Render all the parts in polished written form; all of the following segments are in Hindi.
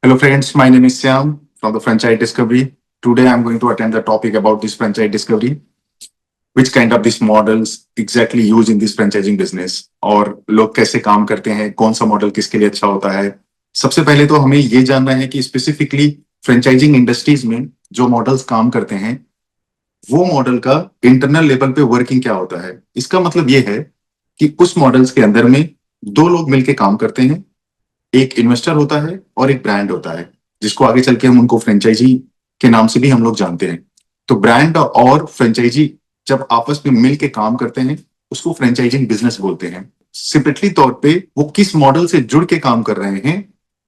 Hello friends, my name is Syam from the Franchise Discovery. Today I'm going to attend the topic about this franchise discovery, which kind of these models exactly use in this franchising business और लोग कैसे काम करते हैं, कौन सा मॉडल किसके लिए अच्छा होता है। सबसे पहले तो हमें ये जानना है कि स्पेसिफिकली फ्रेंचाइजिंग इंडस्ट्रीज में जो मॉडल्स काम करते हैं वो मॉडल का इंटरनल लेवल पे वर्किंग क्या होता है। इसका मतलब ये है कि उस मॉडल्स के अंदर में दो लोग मिलके काम करते हैं, एक इन्वेस्टर होता है और एक ब्रांड होता है, जिसको आगे चल के हम उनको फ्रेंचाइजी के नाम से भी हम लोग जानते हैं। तो ब्रांड और फ्रेंचाइजी जब आपस में मिल के काम करते हैं उसको फ्रेंचाइजिंग बिजनेस बोलते हैं। सेपरेटली तौर पे वो किस मॉडल से जुड़ के काम कर रहे हैं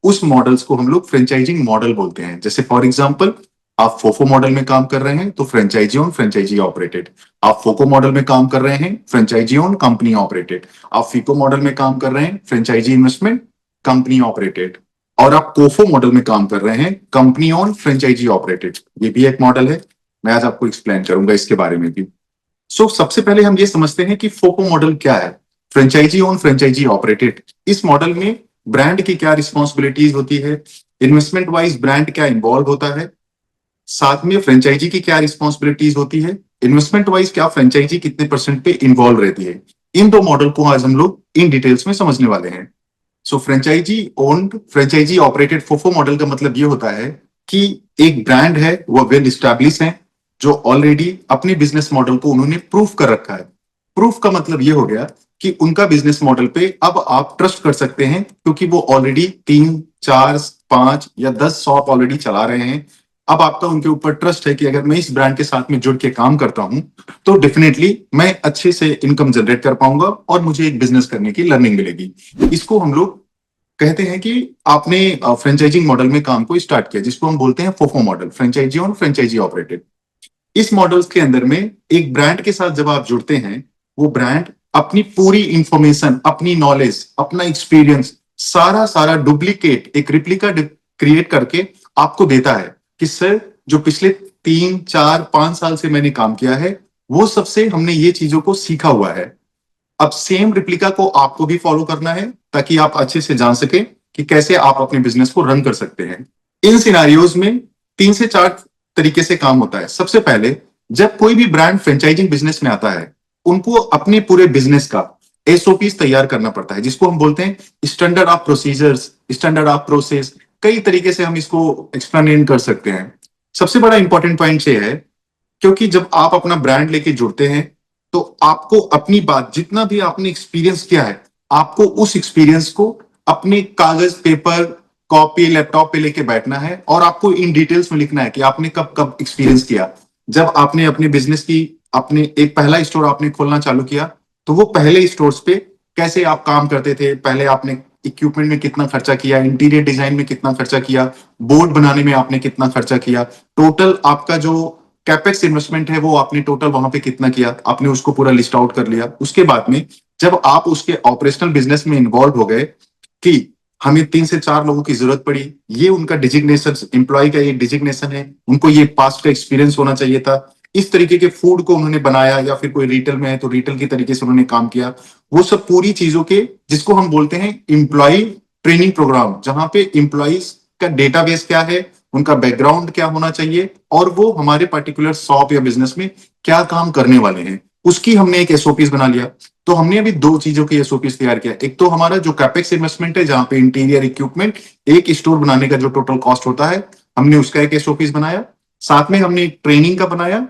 उस मॉडल्स को हम लोग फ्रेंचाइजिंग मॉडल बोलते हैं। जैसे फॉर एग्जांपल आप फोफो मॉडल में काम कर रहे हैं तो फ्रेंचाइजी ओन फ्रेंचाइजी ऑपरेटेड। आप फोको मॉडल में काम कर रहे हैं फ्रेंचाइजी ओन कंपनी ऑपरेटेड। आप फीको मॉडल में काम कर रहे हैं फ्रेंचाइजी इन्वेस्टमेंट कंपनी ऑपरेटेड। और आप कोफो मॉडल में काम कर रहे हैं कंपनी ऑन फ्रेंचाइजी ऑपरेटेड। ये भी एक मॉडल है, मैं आज आपको एक्सप्लेन करूंगा इसके बारे में भी। सबसे पहले हम ये समझते हैं कि फोको मॉडल क्या है, फ्रेंचाइजी ओन फ्रेंचाइजी ऑपरेटेड। इस मॉडल में ब्रांड की क्या रिस्पॉन्सिबिलिटीज होती है, इन्वेस्टमेंट वाइज ब्रांड क्या इन्वॉल्व होता है, साथ में फ्रेंचाइजी की क्या रिस्पॉन्सिबिलिटीज होती है, इन्वेस्टमेंट वाइज क्या फ्रेंचाइजी कितने परसेंट पे इन्वॉल्व रहती है। इन दो मॉडल को आज हम लोग इन डिटेल्स में समझने वाले हैं। Franchisee owned franchisee operated FOFO model का मतलब ये होता है कि एक ब्रांड है, वो वेल स्टैब्लिश है, जो ऑलरेडी अपने बिजनेस मॉडल को उन्होंने प्रूफ कर रखा है। प्रूफ का मतलब ये हो गया कि उनका बिजनेस मॉडल पे अब आप ट्रस्ट कर सकते हैं, क्योंकि वो ऑलरेडी 3, 4, 5 या 10 शॉप ऑलरेडी चला रहे हैं। अब आपका उनके ऊपर ट्रस्ट है कि अगर मैं इस ब्रांड के साथ में जुड़ के काम करता हूं तो डेफिनेटली मैं अच्छे से इनकम जनरेट कर पाऊंगा और मुझे एक बिजनेस करने की लर्निंग मिलेगी। इसको हम लोग कहते हैं कि आपने फ्रेंचाइजिंग मॉडल में काम को स्टार्ट किया, जिसको हम बोलते हैं FOFO model, franchisee owned franchisee operated. इस मॉडल्स के अंदर में एक ब्रांड के साथ जब आप जुड़ते हैं, वो ब्रांड अपनी पूरी इंफॉर्मेशन, अपनी नॉलेज, अपना एक्सपीरियंस सारा डुप्लीकेट एक रिप्लिका क्रिएट करके आपको देता है कि सर जो पिछले 3, 4, 5 साल से मैंने काम किया है वो सबसे हमने ये चीजों को सीखा हुआ है। अब सेम रिप्लिका को आपको भी फॉलो करना है ताकि आप अच्छे से जान सके कि कैसे आप अपने बिजनेस को रन कर सकते हैं। इन सिनारियोज में 3 से 4 तरीके से काम होता है। सबसे पहले जब कोई भी ब्रांड फ्रेंचाइजिंग बिजनेस में आता है, उनको अपने पूरे बिजनेस का एसओपीस तैयार करना पड़ता है, जिसको हम बोलते हैं standard of procedures, standard of process. कई तरीके से हम इसको एक्सप्लेन कर सकते हैं। सबसे बड़ा इंपॉर्टेंट पॉइंट ये है, क्योंकि जब आप अपना ब्रांड लेके जुड़ते हैं तो आपको अपनी बात, जितना भी आपने एक्सपीरियंस किया है, आपको उस एक्सपीरियंस को अपने कागज, पेपर, कॉपी, लैपटॉप पे लेके बैठना है और आपको इन डिटेल्स में लिखना है कि आपने कब कब एक्सपीरियंस किया। जब आपने अपने बिजनेस की अपने एक पहला स्टोर आपने खोलना चालू किया तो वो पहले स्टोर्स पे कैसे आप काम करते थे, पहले आपने इक्विपमेंट में कितना खर्चा किया, इंटीरियर डिजाइन में कितना खर्चा किया, बोर्ड बनाने में आपने कितना खर्चा किया, टोटल आपका जो कैपेक्स इन्वेस्टमेंट है वो आपने टोटल वहां पे कितना किया, आपने उसको पूरा लिस्ट आउट कर लिया। उसके बाद में जब आप उसके ऑपरेशनल बिजनेस में इन्वॉल्व हो गए कि हमें 3 से 4 लोगों की जरूरत पड़ी, ये उनका डिजिग्नेशन, एम्प्लॉय का ये डिजिग्नेशन है, उनको ये पास्ट का एक्सपीरियंस होना चाहिए था, इस तरीके के फूड को उन्होंने बनाया, या फिर कोई रिटेल में है तो रिटेल की तरीके से उन्होंने काम किया। वो सब पूरी चीजों के, जिसको हम बोलते हैं एम्प्लॉय ट्रेनिंग प्रोग्राम, जहां पे एम्प्लॉइज का डेटाबेस क्या है, उनका बैकग्राउंड क्या होना चाहिए और वो हमारे पर्टिकुलर शॉप या बिजनेस में क्या काम करने वाले हैं, उसकी हमने एक एसओपीस बना लिया। तो हमने अभी 2 चीजों की एसओपीस तैयार किया। एक तो हमारा जो कैपेक्स इन्वेस्टमेंट है, जहां पे इंटीरियर इक्विपमेंट, एक स्टोर बनाने का जो टोटल कॉस्ट होता है, हमने उसका एक एसओपीस बनाया। साथ में हमने एक ट्रेनिंग का बनाया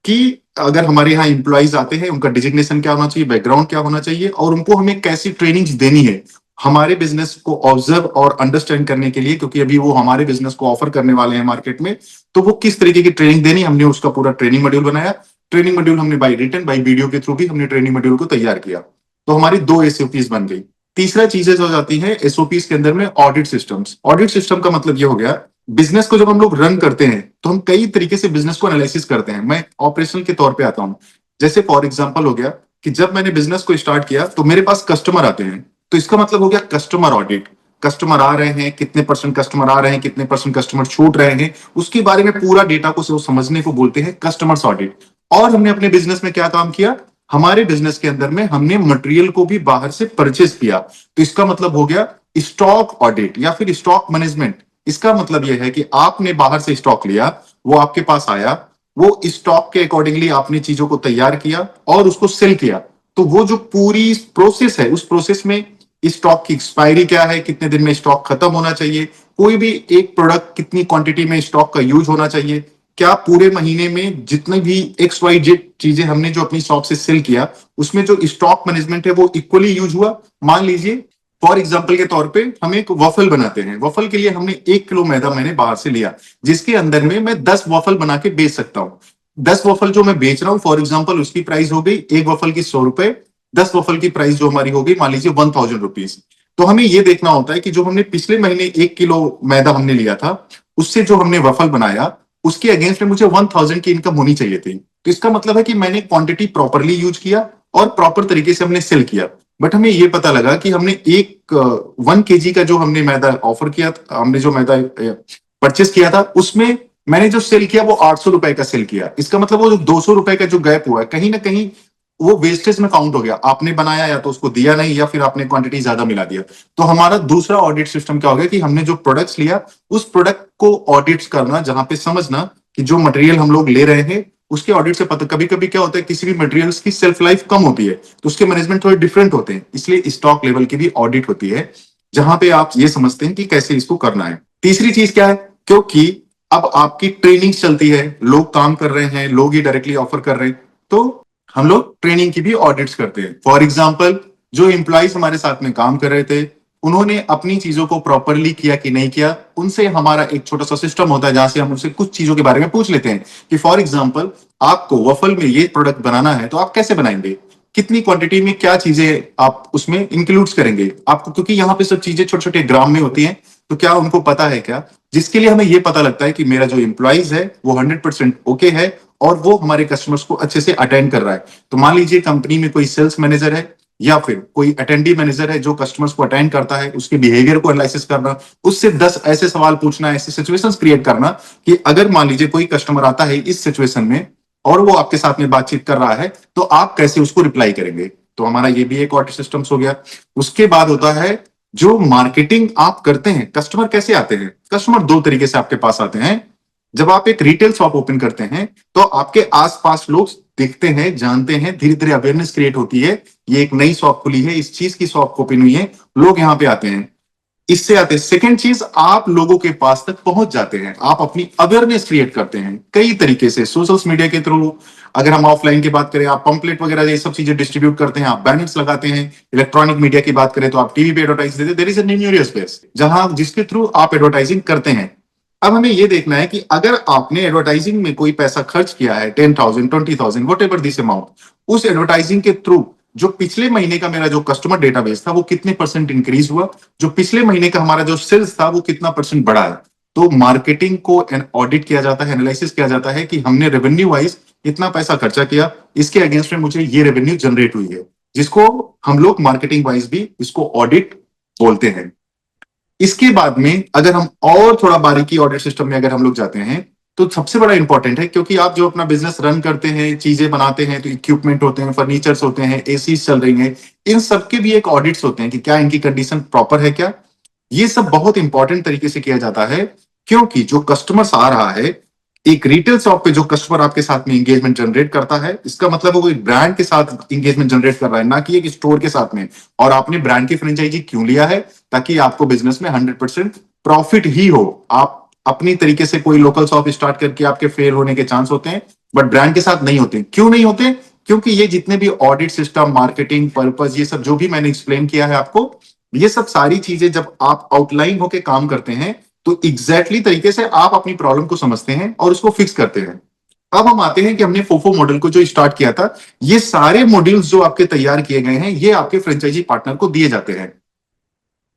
कि अगर हमारे यहाँ इंप्लॉइज आते हैं, उनका डिजिग्नेशन क्या होना चाहिए, बैकग्राउंड क्या होना चाहिए और उनको हमें कैसी ट्रेनिंग्स देनी है हमारे बिजनेस को ऑब्जर्व और अंडरस्टैंड करने के लिए, क्योंकि अभी वो हमारे बिजनेस को ऑफर करने वाले हैं मार्केट में। तो वो किस तरीके की ट्रेनिंग देनी, हमने उसका पूरा ट्रेनिंग मॉड्यूल बनाया। ट्रेनिंग मॉड्यूल हमने बाय रिटन, बाय वीडियो के थ्रू भी हमने ट्रेनिंग मॉड्यूल को तैयार किया। तो हमारी 2 एसओपीस बन गई। तीसरा चीजें हो जाती है एसओपीस के अंदर में ऑडिट सिस्टम्स। ऑडिट सिस्टम का मतलब ये हो गया, बिजनेस को जब हम लोग रन करते हैं तो हम कई तरीके से बिजनेस को एनालिसिस करते हैं। मैं ऑपरेशनल के तौर पे आता हूं। जैसे फॉर एग्जांपल हो गया कि जब मैंने बिजनेस को स्टार्ट किया तो मेरे पास कस्टमर आते हैं, तो इसका मतलब हो गया कस्टमर ऑडिट। कस्टमर आ रहे हैं, कितने परसेंट कस्टमर आ रहे हैं, कितने परसेंट कस्टमर छूट रहे हैं, उसके बारे में पूरा डेटा को समझने को बोलते हैं कस्टमर्स ऑडिट। और हमने अपने बिजनेस में क्या काम किया, हमारे बिजनेस के अंदर में हमने मटेरियल को भी बाहर से परचेज किया, तो इसका मतलब हो गया स्टॉक ऑडिट या फिर स्टॉक मैनेजमेंट। इसका मतलब यह है कि आपने बाहर से स्टॉक लिया, वो आपके पास आया, वो स्टॉक के अकॉर्डिंगली आपने चीजों को तैयार किया और उसको सेल किया। तो वो जो पूरी प्रोसेस है, उस प्रोसेस में स्टॉक की एक्सपायरी क्या है, कितने दिन में स्टॉक खत्म होना चाहिए, कोई भी एक प्रोडक्ट कितनी क्वांटिटी में स्टॉक का यूज होना चाहिए, क्या पूरे महीने में जितने भी एक्स वाई जेड चीजें हमने जो अपनी शॉप से सेल किया, उसमें जो स्टॉक मैनेजमेंट है वो इक्वली यूज हुआ। मान लीजिए फॉर एग्जाम्पल के तौर पे हम एक वफल बनाते हैं, वफल के लिए हमने 1 किलो मैदा मैंने बाहर से लिया, जिसके अंदर में मैं 10 वफल बना के बेच सकता हूँ। 10 वफल जो मैं बेच रहा हूँ फॉर एग्जाम्पल, उसकी प्राइस हो गई एक वफल की 100 रुपए, 10 वफल की प्राइस जो हमारी हो गई मान लीजिए 1000 रुपीज। तो हमें ये देखना होता है कि जो हमने पिछले महीने 1 किलो मैदा हमने लिया था, उससे जो हमने वफल बनाया, उसके अगेंस्ट में मुझे 1000 की इनकम होनी चाहिए थी। तो इसका मतलब है कि मैंने क्वांटिटी प्रॉपरली यूज किया और प्रॉपर तरीके से हमने सेल किया। बट हमें ये पता लगा कि हमने 1 kg का जो हमने मैदा ऑफर किया था, हमने जो मैदा परचेस किया था, उसमें मैंने जो सेल किया वो 800 रुपए का सेल किया। इसका मतलब वो जो 200 रुपए का जो गैप हुआ है, कहीं ना कहीं वो वेस्टेज में काउंट हो गया। आपने बनाया या तो उसको दिया नहीं, या फिर आपने क्वांटिटी ज्यादा मिला दिया। तो हमारा दूसरा ऑडिट सिस्टम क्या हो गया कि हमने जो प्रोडक्ट्स लिया, उस प्रोडक्ट को ऑडिट करना, जहां पे समझना कि जो मटेरियल हम लोग ले रहे हैं उसके ऑडिट से पता। कभी कभी क्या होता है, किसी भी मटेरियल्स की सेल्फ लाइफ कम होती है, तो उसके मैनेजमेंट थोड़े डिफरेंट होते हैं, इसलिए स्टॉक लेवल की भी ऑडिट होती है, जहां पे आप ये समझते हैं कि कैसे इसको करना है। तीसरी चीज क्या है, क्योंकि अब आपकी ट्रेनिंग चलती है, लोग काम कर रहे हैं, लोग ही डायरेक्टली ऑफर कर रहे हैं, तो हम लोग ट्रेनिंग की भी ऑडिट्स करते हैं। फॉर एग्जाम्पल, जो एम्प्लॉइज हमारे साथ में काम कर रहे थे, उन्होंने अपनी चीजों को प्रॉपरली किया कि नहीं किया, उनसे हमारा एक छोटा सा सिस्टम होता है जहां से हम उनसे कुछ चीजों के बारे में पूछ लेते हैं कि फॉर एग्जाम्पल आपको वफल में ये प्रोडक्ट बनाना है, तो आप कैसे बनाएंगे, कितनी क्वांटिटी में क्या चीजें आप उसमें इंक्लूड करेंगे आपको, क्योंकि यहाँ पे सब चीजें छोटे छोटे ग्राम में होती हैं, तो क्या उनको पता है क्या, जिसके लिए हमें ये पता लगता है कि मेरा जो एम्प्लॉइज है वो 100% ओके है और वो हमारे कस्टमर्स को अच्छे से अटेंड कर रहा है। तो मान लीजिए कंपनी में कोई सेल्स मैनेजर है या फिर कोई अटेंडी मैनेजर है जो कस्टमर्स को अटेंड करता है, उसके बिहेवियर को एनालिसिस करना, उससे 10 ऐसे सवाल पूछना, ऐसी सिचुएशंस क्रिएट करना कि अगर मान लीजिए कोई कस्टमर आता है इस सिचुएशन में और वो आपके साथ में बातचीत कर रहा है, तो आप कैसे उसको रिप्लाई करेंगे। तो हमारा ये भी एक ऑडिट सिस्टम्स हो गया। उसके बाद होता है जो मार्केटिंग आप करते हैं। कस्टमर कैसे आते हैं, कस्टमर दो तरीके से आपके पास आते हैं। जब आप एक रिटेल शॉप ओपन करते हैं तो आपके आसपास लोग देखते हैं, जानते हैं, धीरे धीरे अवेयरनेस क्रिएट होती है, ये एक नई शॉप खुली है, इस चीज की शॉप ओपन हुई है, लोग यहाँ पे आते हैं, इससे आते हैं। सेकेंड चीज, आप लोगों के पास तक पहुंच जाते हैं, आप अपनी अवेयरनेस क्रिएट करते हैं कई तरीके से, सोशल मीडिया के थ्रू। अगर हम ऑफलाइन की बात करें, आप पंपलेट वगैरह ये सब चीजें डिस्ट्रीब्यूट करते हैं, आप बैनर्स लगाते हैं। इलेक्ट्रॉनिक मीडिया की बात करें तो आप टीवी पे एडवर्टाइज देते हैं। There is an numerous base जहां जिसके थ्रू आप एडवर्टाइजिंग करते हैं। अब हमें यह देखना है कि अगर आपने एडवर्टाइजिंग में कोई पैसा खर्च किया है, 10,000 20,000 वट एवर दिस अमाउंट, उस एडवर्टाइजिंग के थ्रू जो पिछले महीने का मेरा जो कस्टमर डेटाबेस था वो कितने परसेंट इंक्रीज हुआ, जो पिछले महीने का हमारा जो सेल्स था वो कितना परसेंट बढ़ा है। तो मार्केटिंग को ऑडिट किया जाता है, एनालिसिस किया जाता है कि हमने रेवेन्यू वाइज इतना पैसा खर्चा किया, इसके अगेंस्ट में मुझे ये रेवेन्यू जनरेट हुई है, जिसको हम लोग मार्केटिंग वाइज भी इसको ऑडिट बोलते हैं। इसके बाद में अगर हम और थोड़ा बारीकी ऑडिट सिस्टम में अगर हम लोग जाते हैं, तो सबसे बड़ा इंपॉर्टेंट है, क्योंकि आप जो अपना बिजनेस रन करते हैं, चीजें बनाते हैं, तो इक्विपमेंट होते हैं, फर्नीचर्स होते हैं, एसी चल रही हैं, इन सबके भी एक ऑडिट्स होते हैं कि क्या इनकी कंडीशन प्रॉपर है क्या। ये सब बहुत इंपॉर्टेंट तरीके से किया जाता है, क्योंकि जो कस्टमर्स आ रहा है, एक रिटेल शॉप पे जो कस्टमर आपके साथ में इंगेजमेंट जनरेट करता है, इसका मतलब वो एक ब्रांड के साथ इंगेजमेंट जनरेट कर रहा है, ना कि एक स्टोर के साथ में। और आपने ब्रांड की फ्रेंचाइजी क्यों लिया है, ताकि आपको बिजनेस में 100% प्रॉफिट ही हो। आप अपनी तरीके से कोई लोकल शॉप स्टार्ट करके आपके फेल होने के चांस होते हैं, बट ब्रांड के साथ नहीं होते। क्यों नहीं होते, क्योंकि ये जितने भी ऑडिट सिस्टम, मार्केटिंग पर्पस, ये सब जो भी मैंने एक्सप्लेन किया है आपको, ये सब सारी चीजें जब आप आउटलाइन होके काम करते हैं, तो एग्जैक्टली तरीके से आप अपनी प्रॉब्लम को समझते हैं और उसको फिक्स करते हैं। अब हम आते हैं कि हमने फोफो मॉडल को जो स्टार्ट किया था, ये सारे मॉड्यूल्स जो आपके तैयार किए गए हैं, ये आपके फ्रेंचाइजी पार्टनर को दिए जाते हैं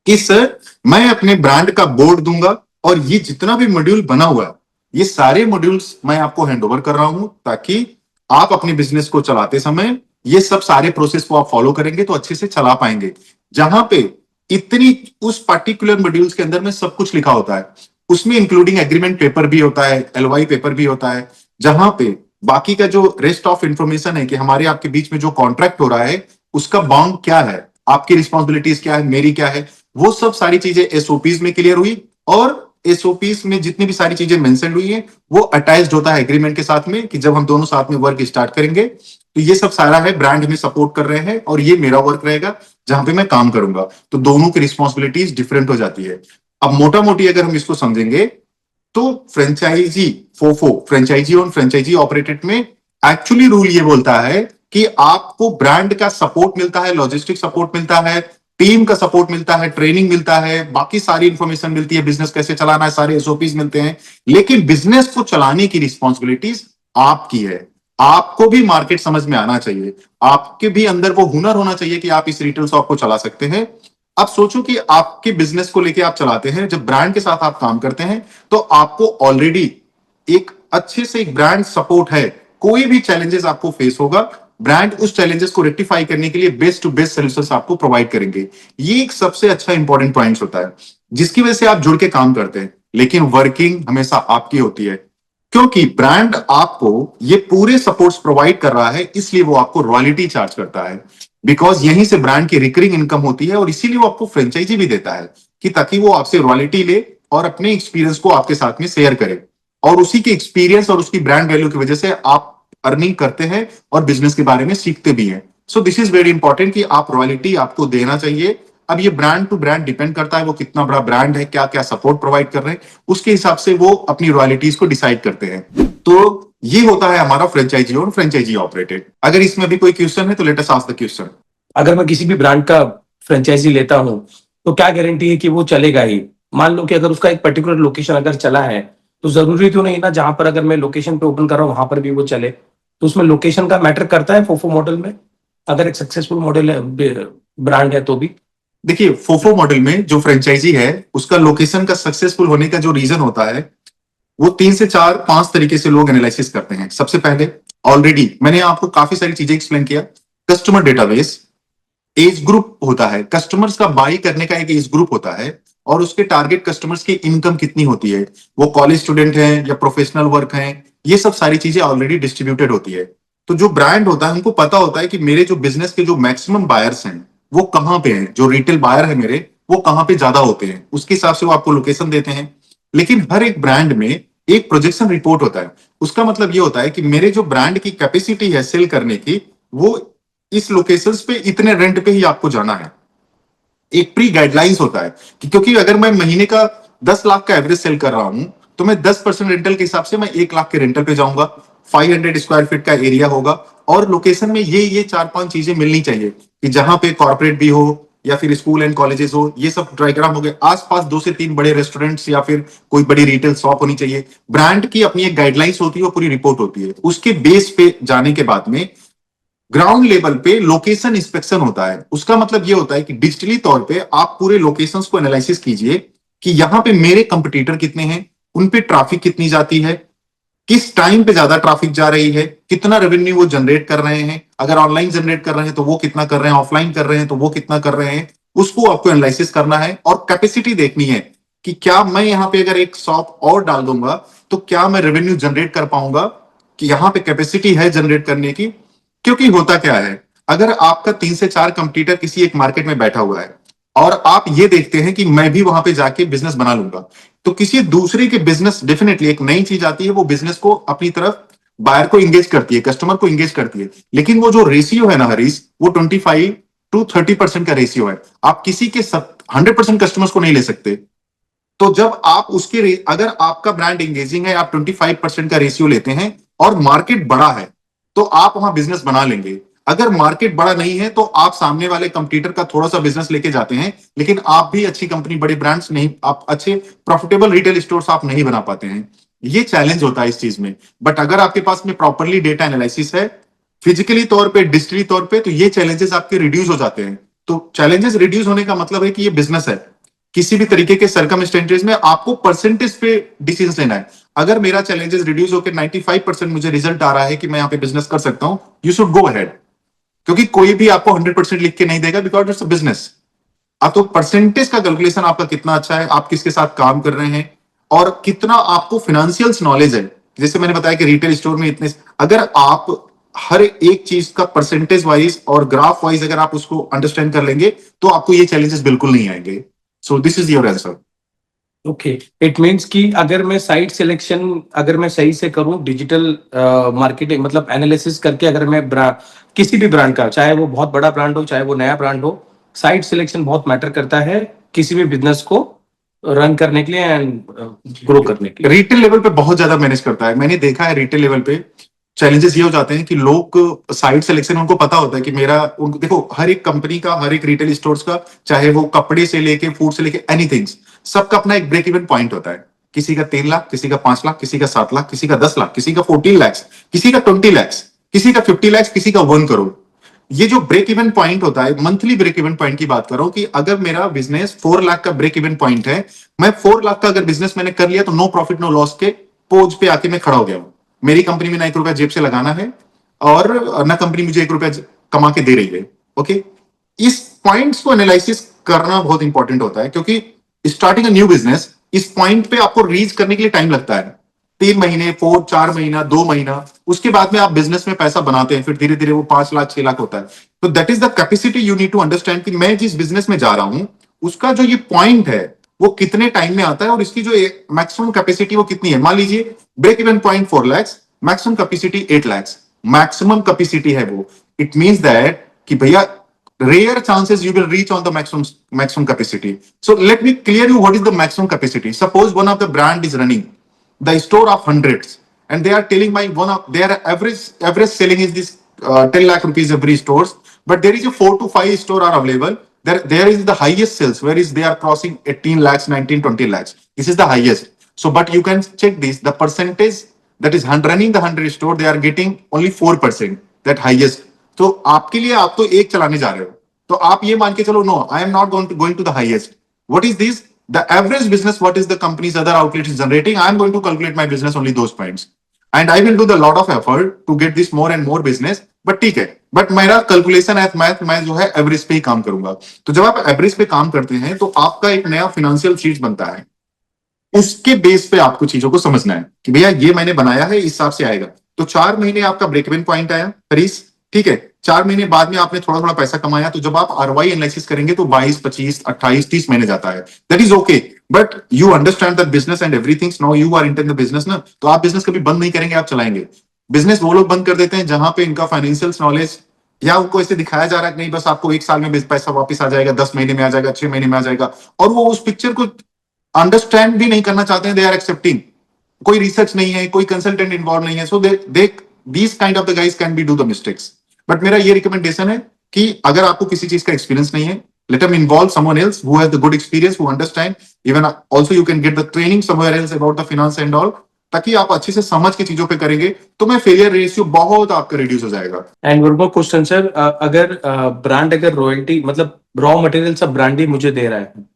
कि सर मैं अपने ब्रांड का बोर्ड दूंगा और ये जितना भी मॉड्यूल बना हुआ है, ये सारे मॉड्यूल्स मैं आपको हैंड ओवर कर रहा हूं, ताकि आप अपने बिजनेस को चलाते समय ये सब सारे प्रोसेस को आप फॉलो करेंगे तो अच्छे से चला पाएंगे। जहां पे इतनी उस पर्टिकुलर मॉड्यूल्स के अंदर में सब कुछ लिखा होता है, उसमें इंक्लूडिंग एग्रीमेंट पेपर भी होता है, एलवाई पेपर भी होता है, जहां पे बाकी का जो रेस्ट ऑफ इंफॉर्मेशन है कि हमारे आपके बीच में जो कॉन्ट्रैक्ट हो रहा है उसका बाउंड क्या है, आपकी रिस्पॉन्सिबिलिटीज क्या है, मेरी क्या है, वो सब सारी चीजें एसओपीज में क्लियर हुई। और एसओपीस में जितनी भी सारी चीजें मेंशन हुई है वो अटैच्ड होता है एग्रीमेंट के साथ में कि जब हम दोनों साथ में वर्क स्टार्ट करेंगे तो ये सब सारा है, ब्रांड हमें सपोर्ट कर रहे हैं और ये मेरा वर्क रहेगा जहां पे मैं काम करूंगा। तो दोनों की रिस्पॉन्सिबिलिटीज डिफरेंट हो जाती है। अब मोटा मोटी अगर हम इसको समझेंगे तो franchisee FOFO franchisee owned franchisee operated में एक्चुअली रूल ये बोलता है कि आपको ब्रांड का सपोर्ट मिलता है, लॉजिस्टिक सपोर्ट मिलता है, टीम का सपोर्ट मिलता है, ट्रेनिंग मिलता है, बाकी सारी इंफॉर्मेशन मिलती है, बिजनेस कैसे चलाना है, सारे एसओपीज मिलते हैं, लेकिन बिजनेस को चलाने की रिस्पॉन्सिबिलिटीज आपकी है। आपको भी मार्केट समझ में आना चाहिए, आपके भी अंदर वो हुनर होना चाहिए कि आप इस रिटेल शॉप को चला सकते हैं। अब सोचो कि आपके बिजनेस को लेके आप चलाते हैं, जब ब्रांड के साथ आप काम करते हैं तो आपको ऑलरेडी एक अच्छे से एक ब्रांड सपोर्ट है। कोई भी चैलेंजेस आपको फेस होगा, ब्रांड उस चैलेंजेस को रेक्टिफाई करने के लिए बेस्ट टू बेस्ट सॉल्यूशंस आपको प्रोवाइड करेंगे। ये एक सबसे अच्छा इंपॉर्टेंट पॉइंट होता है जिसकी वजह से आप जुड़ के काम करते हैं, लेकिन वर्किंग हमेशा आपकी होती है क्योंकि ब्रांड आपको ये पूरे सपोर्ट्स प्रोवाइड कर रहा है, इसलिए वो आपको रॉयल्टी चार्ज करता है। बिकॉज यहीं से ब्रांड की रिकरिंग इनकम होती है और इसीलिए वो आपको फ्रेंचाइजी भी देता है कि ताकि वो आपसे रॉयल्टी ले और अपने एक्सपीरियंस को आपके साथ में शेयर करे, और उसी के एक्सपीरियंस और उसकी ब्रांड वैल्यू की वजह से आप अर्निंग करते हैं और बिजनेस के बारे में सीखते भी हैं। So this is very important कि आप रॉयल्टी आपको देना चाहिए। अब ये ब्रांड टू ब्रांड डिपेंड करता है वो कितना बड़ा ब्रांड है, क्या क्या सपोर्ट प्रोवाइड कर रहे हैं, उसके हिसाब से वो अपनी रॉयल्टीज को डिसाइड करते हैं। तो ये होता है हमारा फ्रेंचाइजी और फ्रेंचाइजी ऑपरेटेड। अगर इसमें भी कोई क्वेश्चन है तो let us ask the question. अगर मैं किसी भी ब्रांड का फ्रेंचाइजी लेता हूं तो क्या गारंटी है कि वो चलेगा ही? मान लो कि अगर उसका एक पर्टिकुलर लोकेशन अगर चला है तो जरूरी तो नहीं ना जहां पर अगर मैं लोकेशन पे ओपन कर रहा हूं वहां पर भी वो चले। तो उसमें लोकेशन का मैटर करता है फोफो मॉडल में, अगर एक सक्सेसफुल मॉडल है ब्रांड है तो भी? देखिए, फोफो मॉडल में जो फ्रेंचाइजी है उसका लोकेशन का सक्सेसफुल होने का जो रीजन होता है वो 3 से 4 5 तरीके से लोग एनालिसिस करते हैं। सबसे पहले, ऑलरेडी मैंने आपको काफी सारी चीजें एक्सप्लेन किया, कस्टमर डेटाबेस, एज ग्रुप होता है, कस्टमर्स का बाई करने का एक एज ग्रुप होता है और उसके टारगेट कस्टमर्स की इनकम कितनी होती है, वो कॉलेज स्टूडेंट हैं या प्रोफेशनल वर्क हैं, ये सब सारी चीजें ऑलरेडी डिस्ट्रीब्यूटेड होती है। तो जो ब्रांड होता है उनको पता होता है कि मेरे जो बिजनेस के जो मैक्सिमम बायर्स हैं वो कहाँ पे हैं, जो रिटेल बायर है मेरे वो कहाँ पे ज्यादा होते हैं, उसके हिसाब से वो आपको लोकेशन देते हैं। लेकिन हर एक ब्रांड में एक प्रोजेक्शन रिपोर्ट होता है। उसका मतलब ये होता है कि मेरे जो ब्रांड की कैपेसिटी है सेल करने की, वो इस लोकेशंस पे इतने रेंट पे ही आपको जाना है। एक प्री गाइडलाइंस होता है कि क्योंकि अगर मैं महीने का 10 लाख का एवरेज सेल कर रहा हूं तो मैं 10% रेंटल के हिसाब से मैं 1 लाख के रेंटल पे जाऊंगा। 500 स्क्वायर फीट का एरिया होगा और लोकेशन में ये 4-5 चीजें मिलनी चाहिए कि जहां पे कॉर्पोरेट भी हो या फिर स्कूल एंड कॉलेजेस हो, ये सब डायग्राम हो गए। आसपास 2 से 3 बड़े रेस्टोरेंट्स या फिर कोई बड़ी रिटेल शॉप होनी चाहिए। ब्रांड की अपनी एक गाइडलाइंस होती है, वो पूरी रिपोर्ट होती है। उसके बेस पे जाने के बाद में ग्राउंड लेवल पे लोकेशन इंस्पेक्शन होता है। उसका मतलब ये होता है कि डिजिटली तौर पे आप पूरे लोकेशंस को एनालिसिस कीजिए कि यहां पे मेरे कंपटीटर कितने हैं, उन पे ट्रैफिक कितनी जाती है, किस टाइम पे ज्यादा ट्रैफिक जा रही है, कितना रेवेन्यू वो जनरेट कर रहे हैं, अगर ऑनलाइन जनरेट कर रहे हैं तो वो कितना कर रहे हैं, ऑफलाइन कर रहे हैं तो वो कितना कर रहे हैं, उसको आपको एनालिसिस करना है। और कैपेसिटी देखनी है कि क्या मैं यहाँ पे अगर एक शॉप और डाल दूंगा तो क्या मैं रेवेन्यू जनरेट कर पाऊंगा, कि यहाँ पे कैपेसिटी है जनरेट करने की। क्योंकि होता क्या है, अगर आपका 3 से 4 कंपटीटर किसी एक मार्केट में बैठा हुआ है और आप ये देखते हैं कि मैं भी वहां पे जाके बिजनेस बना लूंगा, तो किसी दूसरे के बिजनेस, डेफिनेटली एक नई चीज आती है, वो बिजनेस को अपनी तरफ बायर को इंगेज करती है, कस्टमर को इंगेज करती है। लेकिन वो जो रेशियो है ना हरीश, वो 25 to 30% का रेशियो है। आप किसी के 100% कस्टमर्स को नहीं ले सकते। तो जब आप उसके अगर आपका ब्रांड एंगेजिंग है, आप 25% का रेशियो लेते हैं और मार्केट बड़ा है तो आप वहां बिजनेस बना लेंगे। अगर मार्केट बड़ा नहीं है तो आप सामने वाले कंपटीटर का थोड़ा सा बिजनेस लेके जाते हैं, लेकिन आप भी अच्छी कंपनी, बड़े ब्रांड्स नहीं, आप अच्छे प्रॉफिटेबल रिटेल स्टोर्स आप नहीं बना पाते हैं। ये चैलेंज होता है इस चीज में। बट अगर आपके पास में प्रॉपरली डेटा एनालिसिस है, फिजिकली तौर पे, डिजिटली तौर पे, तो ये चैलेंजेस आपके रिड्यूस हो जाते हैं। तो चैलेंजेस रिड्यूस होने का मतलब है कि ये बिजनेस है। किसी भी तरीके के सर्कमस्टेंसेस में आपको परसेंटेज पे डिसीजन लेना है। अगर मेरा चैलेंजेस रिड्यूस होकर 95% मुझे रिजल्ट आ रहा है कि मैं यहाँ पे बिजनेस कर सकता हूं, यू शुड गो अहेड। क्योंकि कोई भी आपको 100% लिख के नहीं देगा, बिकॉज इट्स अ बिजनेस। आप तो परसेंटेज का कैलकुलेशन आपका कितना अच्छा है, आप किसके साथ काम कर रहे हैं और कितना आपको फिनेंशियल्स नॉलेज है। जैसे मैंने बताया कि रिटेल स्टोर में इतने, अगर आप हर एक चीज का परसेंटेज वाइज और ग्राफ वाइज अगर आप उसको अंडरस्टैंड कर लेंगे तो आपको ये चैलेंजेस बिल्कुल नहीं आएंगे। So this is your answer. Okay, it means कि अगर मैं साइट सिलेक्शन अगर मैं सही से करूं डिजिटल मार्केटिंग मतलब एनालिसिस करके अगर मैं किसी भी ब्रांड का चाहे वो बहुत बड़ा ब्रांड हो चाहे वो नया ब्रांड हो, साइट सिलेक्शन बहुत मैटर करता है किसी भी बिजनेस को रन करने के लिए एंड ग्रो करने के लिए। रिटेल लेवल पे बहुत ज्यादा मैनेज करता है। मैंने देखा है रिटेल लेवल पे चैलेंजेस ये हो जाते हैं कि लोग साइट सिलेक्शन उनको पता होता है कि मेरा उनको देखो हर एक कंपनी का हर एक रिटेल स्टोर्स का चाहे वो कपड़े से लेके फूड से लेके एनीथिंग सबका अपना एक ब्रेक इवन पॉइंट होता है। किसी का 3 लाख, किसी का 5 लाख, किसी का 7 लाख, किसी का 10 लाख, किसी का 14 लाख, किसी का 20 लाख, किसी का 50 लाख, किसी का 1 करोड़। ये जो ब्रेक इवन पॉइंट होता है मंथली ब्रेक इवन पॉइंट की बात कर रहा हूं कि अगर मेरा बिजनेस 4 लाख का ब्रेक इवन पॉइंट है, मैं 4 लाख का अगर बिजनेस मैंने कर लिया तो नो प्रॉफिट नो लॉस के पोज पे आके मैं खड़ा हो गया हूं। मेरी कंपनी में ना 1 रुपया जेब से लगाना है और ना कंपनी मुझे 1 रुपया कमा के दे रही है। ओके, इस पॉइंट्स को एनालिसिस करना बहुत इंपॉर्टेंट होता है क्योंकि स्टार्टिंग अ न्यू बिजनेस इस पॉइंट पे आपको रीच करने के लिए टाइम लगता है। 3 महीने, 4 महीना, 2 महीना, उसके बाद में आप बिजनेस में पैसा बनाते हैं, फिर धीरे धीरे वो 5 लाख 6 लाख होता है। तो that is the capacity you need to understand कि मैं जिस बिजनेस में जा रहा हूं उसका जो ये पॉइंट है वो कितने टाइम में आता है और इसकी जो मैक्सिमम कैपेसिटी वो कितनी है। मान लीजिए break even point 4 lakh, maximum capacity 8 lakh, maximum capacity है वो। इट मीन्स दैट कि भैया rare chances you will reach on the maximum capacity. So let me clear you what is the maximum capacity. Suppose one of the brand is running the store of hundreds and they are telling my one of their average selling is this 10 lakh rupees every stores, but there is a 4 to 5 store are available. There is the highest sales where is they are crossing 18 lakhs, 19, 20 lakhs. This is the highest. So but you can check this, the percentage that is running the 100 store they are getting only 4% that highest. तो आपके लिए आप तो एक चलाने जा रहे हो तो आप ये मान के चलो no I am not going to the highest. What is this the average business what is the company's other outlet is generating. I am going to calculate my business only those points and I will do the lot of effort to get this more and more business. But ठीक है, बट मेरा कैलकुलेशन एट मैथ मैं जो है एवरेज पे ही काम करूंगा. तो जब आप एवरेज पे काम करते हैं तो आपका एक नया फाइनेंशियल शीट बनता है. उसके बेस पे आपको चीजों को समझना है कि भैया ये मैंने बनाया है इस हिसाब से आएगा. तो 4 महीने आपका ब्रेक इवन पॉइंट आया हरीश, ठीक है. 4 महीने बाद में आपने थोड़ा थोड़ा पैसा कमाया तो जब आप आरओआई एनालिसिस करेंगे तो 22, 25, 28, 30 महीने जाता है. That is okay, but you understand that business and everything. Now you are enter the business ना, तो आप बिजनेस कभी बंद नहीं करेंगे, आप चलाएंगे. बिजनेस वो लोग बंद कर देते हैं जहां पे इनका फाइनेंशियल नॉलेज या उनको ऐसे दिखाया जा रहा है कि नहीं बस आपको 1 साल में पैसा वापस आ जाएगा, 10 महीने में आ जाएगा, 6 महीने में आ जाएगा, और वो उस पिक्चर को अंडरस्टैंड भी नहीं करना चाहते हैं. दे आर एक्सेप्टिंग, कोई रिसर्च नहीं है, कोई कंसल्टेंट इन्वॉल्व नहीं है. So they these kind of the guys can be do the mistakes. But मेरा ये रिकमेंडेशन है कि अगर आपको किसी चीज का एक्सपीरियंस नहीं है, let them involve someone else who has the good experience, who understand. Even also you can get the training somewhere else about the finance and all, ताकि आप अच्छे से समझ के चीजों पे करेंगे तो मैं फेलियर रेशियो बहुत आपका रिड्यूस हो जाएगा. And one more question sir, अगर ब्रांड अगर रॉयल्टी मतलब रॉ मटेरियल सब ब्रांड ही मुझे दे रहा है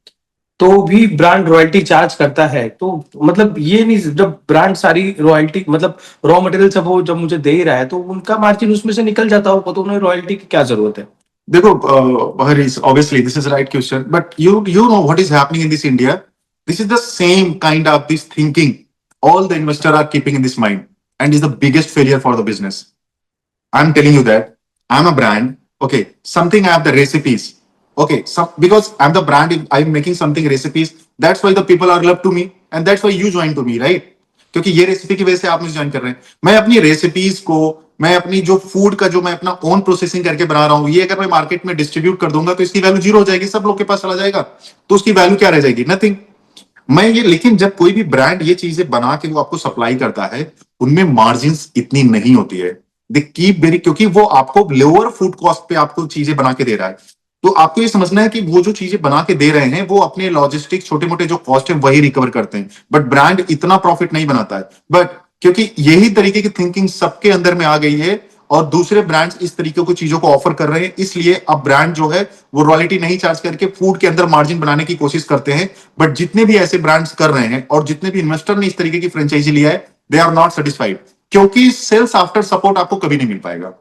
तो भी ब्रांड रॉयल्टी चार्ज करता है, तो मतलब ये नहीं जब ब्रांड सारी रॉयल्टी मतलब रॉ मटेरियल सब वो जब मुझे दे ही रहा है तो उनका मार्जिन उसमें से निकल जाता होगा, तो उन्हें रॉयल्टी की क्या जरूरत है? देखो Harish, obviously this is right question, but you know what is happening in this India. This is the same kind of this thinking all the investors are keeping in this mind and is the biggest failure for the business. I'm telling you that I'm a brand. Okay, something I have the recipes. Okay, because I'm the brand, I'm making something recipes. That's why the people are love to me, and that's why you join to me, right? क्योंकि ये रेसिपी की वजह से आप मुझे ज्वाइन कर रहे हैं. मैं अपनी रेसिपीज को, मैं अपनी जो फूड का जो मैं अपना ओन प्रोसेसिंग करके बना रहा हूँ, ये अगर मैं मार्केट में डिस्ट्रीब्यूट कर दूंगा तो इसकी वैल्यू जीरो हो जाएगी, सब लोग के पास चला जाएगा. तो उसकी वैल्यू क्या रह जाएगी? नथिंग. मैं ये, लेकिन जब कोई भी ब्रांड ये चीजें बना के वो आपको सप्लाई करता है, उनमें मार्जिन इतनी नहीं होती है. दे कीप वेरी, क्योंकि वो आपको लोअर फूड कॉस्ट पे आपको चीजें बना के दे रहा है. तो आपको ये समझना है कि वो जो चीजें बना के दे रहे हैं वो अपने लॉजिस्टिक छोटे मोटे जो कॉस्ट है वही रिकवर करते हैं, बट ब्रांड इतना प्रॉफिट नहीं बनाता है. बट क्योंकि यही तरीके की थिंकिंग सबके अंदर में आ गई है और दूसरे ब्रांड्स इस तरीके को चीजों को ऑफर कर रहे हैं, इसलिए अब ब्रांड जो है वो रॉयल्टी नहीं चार्ज करके फूड के अंदर मार्जिन बनाने की कोशिश करते हैं. बट जितने भी ऐसे ब्रांड्स कर रहे हैं और जितने भी इन्वेस्टर ने इस तरीके की फ्रेंचाइजी लिया है, दे आर नॉट सेटिस्फाइड, क्योंकि सेल्स आफ्टर सपोर्ट आपको कभी नहीं मिल पाएगा.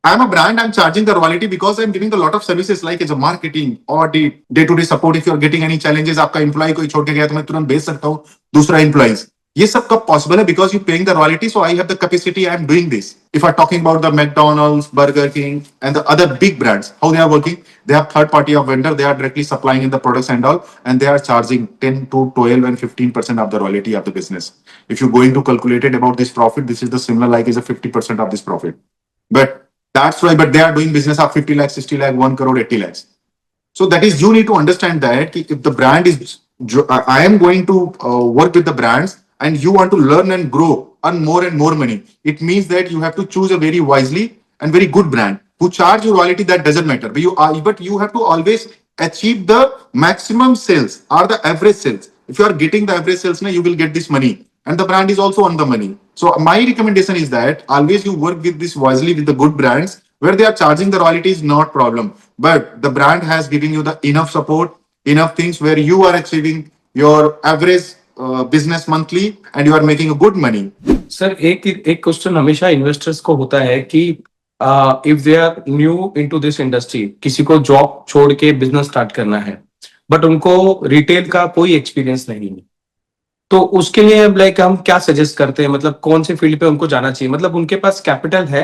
I'm a brand, I'm charging the royalty because I'm giving a lot of services like as a marketing or the day-to-day support. If you're getting any challenges, आपका एम्प्लॉय कोई छोड़ के गया तो मैं तुरंत भेज सकता हूँ दूसरा एम्प्लॉइज. ये सब कब पॉसिबल है? Because you paying the royalty, so I have the capacity, I am doing this. If I'm talking about the McDonald's, Burger King, and the other big brands, how they are working? They have third party of vendor. They are directly supplying in the products and all, and they are charging 10 to 12 and 15% of the royalty of the business. If you're going to calculate it about this profit, this is the similar like is a 50% of this profit. But that's why, but they are doing business of 50 lakhs, 60 lakh, 1 crore, 80 lakhs. So that is, you need to understand that if the brand is, I am going to work with the brands and you want to learn and grow, earn more and more money. It means that you have to choose a very wisely and very good brand who charge you royalty. That doesn't matter. But you have to always achieve the maximum sales or the average sales. If you are getting the average sales, you will get this money. And the brand is also on the money. So my recommendation is that always you work with this wisely with the good brands where they are charging the royalty is not problem. But the brand has given you the enough support, enough things where you are achieving your average business monthly and you are making a good money. Sir एक एक क्वेश्चन हमेशा इन्वेस्टर्स को होता है कि if they are new into this industry, किसी को जॉब छोड़ के बिजनेस स्टार्ट करना है बट उनको रिटेल का कोई एक्सपीरियंस नहीं है, तो उसके लिए लाइक हम क्या सजेस्ट करते हैं? मतलब कौन से फील्ड पे उनको जाना चाहिए? मतलब उनके पास कैपिटल है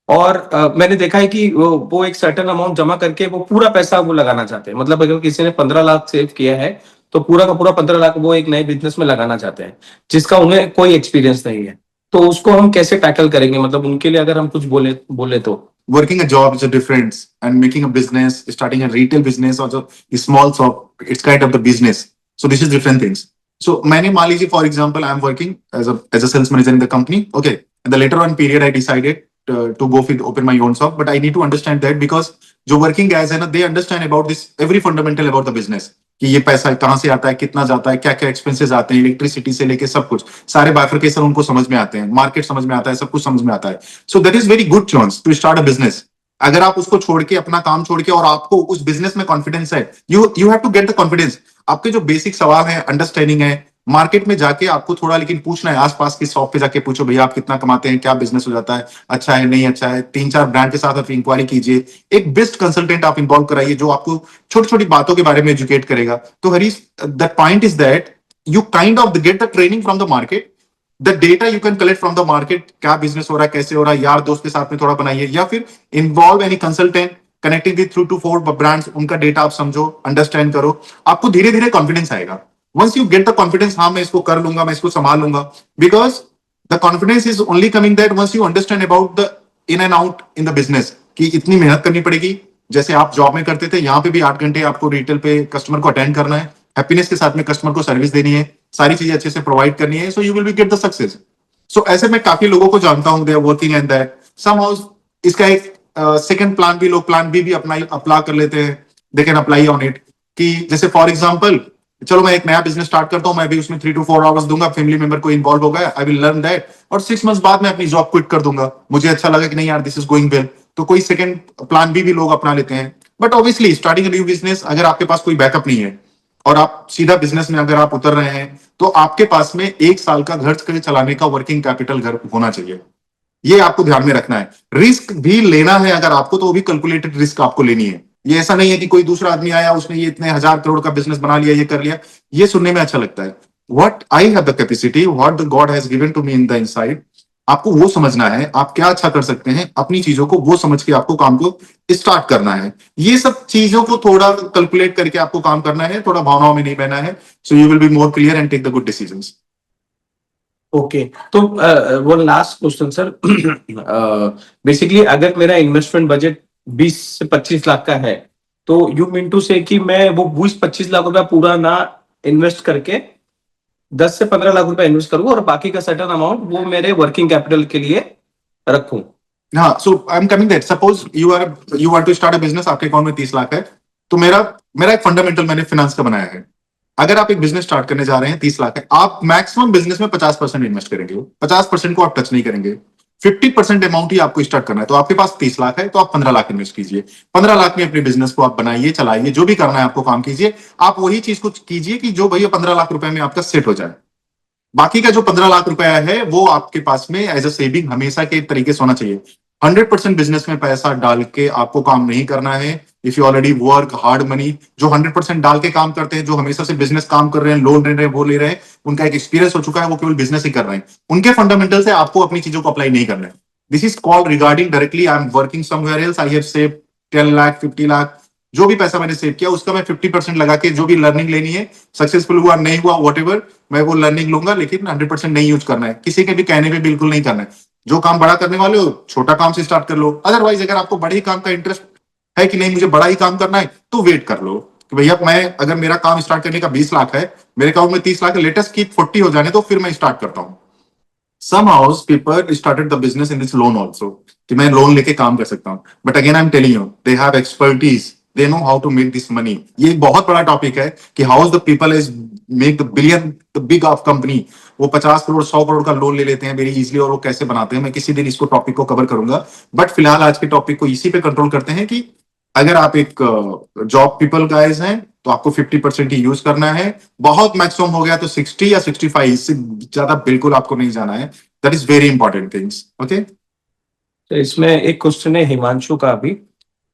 और मैंने देखा है कि वो एक सर्टेन अमाउंट जमा करके वो पूरा पैसा वो लगाना चाहते हैं। मतलब अगर किसी ने 15 लाख सेव किया है तो पूरा का पूरा 15 लाख वो एक नए बिजनेस में लगाना चाहते हैं जिसका उन्हें कोई एक्सपीरियंस नहीं है। तो उसको हम कैसे टैकल करेंगे? मतलब उनके लिए अगर हम कुछ बोले बोले तो Working a job is a difference, and making a business, starting a retail business or a small shop, it's kind of the business. So this is different things. So मैंने मान लीजिए, for example, I'm working as a sales manager in the company. Okay, and the later on period I decided to go with open my own shop, but I need to understand that because जो working guys है ना, they understand about this every fundamental about the business. कि ये पैसा कहाँ से आता है, कितना जाता है, क्या क्या एक्सपेंसेस आते हैं, इलेक्ट्रिसिटी से लेके सब कुछ, सारे बाइफरकेशन उनको समझ में आते हैं, मार्केट समझ में आता है, सब कुछ समझ में आता है. So that is very good chance to start a business. अगर आप उसको छोड़ के, अपना काम छोड़ के, और आपको उस बिजनेस में कॉन्फिडेंस है, you have to get the confidence. आपके जो बेसिक सवाल है, अंडरस्टैंडिंग है, मार्केट में जाके आपको थोड़ा लेकिन पूछना है, आसपास की शॉप पे जाके पूछो, भैया आप कितना कमाते हैं, क्या बिजनेस हो जाता है, अच्छा है नहीं अच्छा है. 3-4 ब्रांड के साथ आप इंक्वायरी कीजिए. एक बेस्ट कंसल्टेंट आप इन्वॉल्व कराइए जो आपको छोटी छोटी बातों के बारे में एजुकेट करेगा. तो Harish, the point is that you kind of get the training from the market. The data you can collect from the market, क्या बिजनेस हो रहा है, कैसे हो रहा है, यार दोस्त के साथ में थोड़ा बनाइए, या फिर involve any consultant connecting with 3 to 4 brands. उनका डेटा आप समझो, अंडरस्टैंड करो, आपको धीरे धीरे कॉन्फिडेंस आएगा. Once you get the confidence, हाँ मैं इसको कर लूंगा, मैं इसको संभाल लूंगा, because the confidence is only coming that once you understand about the in and out in the business, कि इतनी मेहनत करनी पड़ेगी. जैसे आप जॉब में करते थे, यहाँ पे भी 8 घंटे आपको रिटेल पे कस्टमर को अटेंड करना है, हैप्पीनेस के साथ में कस्टमर को सर्विस देनी है, सारी चीजें अच्छे से प्रोवाइड करनी है. So you will be get the success. So ऐसे मैं काफी लोगों को जानता हूँ, they are working and that somehow. इसका एक सेकंड प्लान भी, लोग प्लान बी भी अप्लाई कर लेते हैं. They can apply on it, कि जैसे फॉर एग्जांपल, चलो मैं एक नया बिजनेस स्टार्ट करता हूं, मैं भी उसमें 3 to 4 आवर्स दूंगा, फैमिली मेंबर को इन्वॉल्व होगा, आई विल लर्न दैट, और 6 मंथ्स बाद मैं अपनी जॉब क्विट कर दूंगा. मुझे अच्छा लगा कि नहीं यार, दिस इज गोइंग वेल, तो कोई सेकंड प्लान भी लोग अपना लेते हैं. But obviously starting new business, अगर आपके पास कोई बैकअप नहीं है और आप सीधा बिजनेस में अगर आप उतर रहे हैं, तो आपके पास में 1 साल का घर चलाने का वर्किंग कैपिटल घर होना चाहिए. ये आपको ध्यान में रखना है. रिस्क भी लेना है अगर आपको, तो वो भी कैलकुलेटेड रिस्क आपको लेनी है. ये ऐसा नहीं है कि कोई दूसरा आदमी आया, उसने ये इतने 1000 करोड़ का बिजनेस बना लिया, ये कर लिया. ये सुनने में अच्छा लगता है. What I have the capacity, what the God has given to me in the inside, आपको वो समझना है, आप क्या अच्छा कर सकते हैं अपनी चीजों को, वो समझ के आपको काम को स्टार्ट करना है. ये सब चीजों को थोड़ा कैलकुलेट करके आपको काम करना है, थोड़ा भावनाओं में नहीं बहना है. So you will be more clear and take the good decisions. Okay. तो वो लास्ट क्वेश्चन सर, बेसिकली अगर मेरा इन्वेस्टमेंट बजट 20 से 25 लाख का है, तो यू मीन टू से कि मैं वो 20-25 लाख रुपया पूरा ना इन्वेस्ट करके 10 से 15 लाख रुपया इन्वेस्ट करूं और बाकी का सर्टेन अमाउंट वो मेरे वर्किंग कैपिटल के लिए रखूं? हाँ, so I am coming that. Suppose you want to start a business, आपके अकाउंट में 30 लाख है, तो मेरा एक फंडामेंटल मैंने फाइनेंस का बनाया है. अगर आप एक बिजनेस स्टार्ट करने जा रहे हैं, 30 लाख है, आप मैक्सिमम बिजनेस में 50% इन्वेस्ट करेंगे. 50% को आप टच नहीं करेंगे. 50% अमाउंट ही आपको स्टार्ट करना है. तो आपके पास 30 लाख है, तो आप 15 लाख इन्वेस्ट कीजिए. 15 लाख में अपने बिजनेस को आप बनाइए, चलाइए, जो भी करना है आपको काम कीजिए. आप वही चीज को कीजिए कि जो भैया 15 लाख रुपए में आपका सेट हो जाए. बाकी का जो 15 लाख रुपया है, वो आपके पास में एज अ सेविंग हमेशा के तरीके से होना चाहिए. 100% बिजनेस में पैसा डाल के आपको काम नहीं करना है। If you already work hard money, जो 100% डाल के काम करते हैं, जो हमेशा से बिजनेस काम कर रहे हैं, लोन ले रहे हैं, वो ले रहे हैं, उनका एक एक्सपीरियंस हो चुका है, वो केवल बिजनेस ही कर रहे हैं, उनके फंडामेंटल से आपको अपनी चीजों को अप्लाई नहीं करना है। This is called regarding directly I am working somewhere else, I have save 10 lakh 50 lakh, जो भी पैसा मैंने सेव किया उसका मैं 50% लगा के जो भी लर्निंग लेनी है, सक्सेसफुल हुआ नहीं हुआ वॉट मैं वो लर्निंग लूंगा, लेकिन 100% नहीं यूज करना है, किसी के भी कहने पे बिल्कुल नहीं करना है। जो काम बड़ा करने वाले हो छोटा काम से स्टार्ट कर लो, अदरवाइज अगर आपको बड़े ही काम का इंटरेस्ट है कि नहीं मुझे बड़ा ही काम करना है, तो वेट कर लो कि भैया मैं अगर मेरा काम स्टार्ट करने का 20 लाख है, मेरे अकाउंट में 30 लाख है, लेटेस्ट कीप 40 हो जाने तो फिर मैं स्टार्ट करता हूँ। Somehow people started the business in this loan also, कि मैं लोन लेके काम कर सकता हूँ, but again I am telling you they have expertise, they know how to make this money. ये एक बहुत बड़ा टॉपिक है कि how the people is make the billion the big of company, वो 50 करोड़ 100 करोड़ का लोन ले लेते हैं वेरी इजीली, और वो कैसे बनाते हैं, मैं किसी दिन इसको टॉपिक को कवर करूंगा। बट फिलहाल आज के टॉपिक को इसी पे कंट्रोल करते हैं कि अगर आप एक जॉब पीपल गाइज हैं तो आपको 50% ही यूज करना है, बहुत मैक्सिमम हो गया तो 60 या 65, इससे ज्यादा बिल्कुल आपको नहीं जाना है। That is very important things. Okay, तो इसमें एक क्वेश्चन है हिमांशु का भी,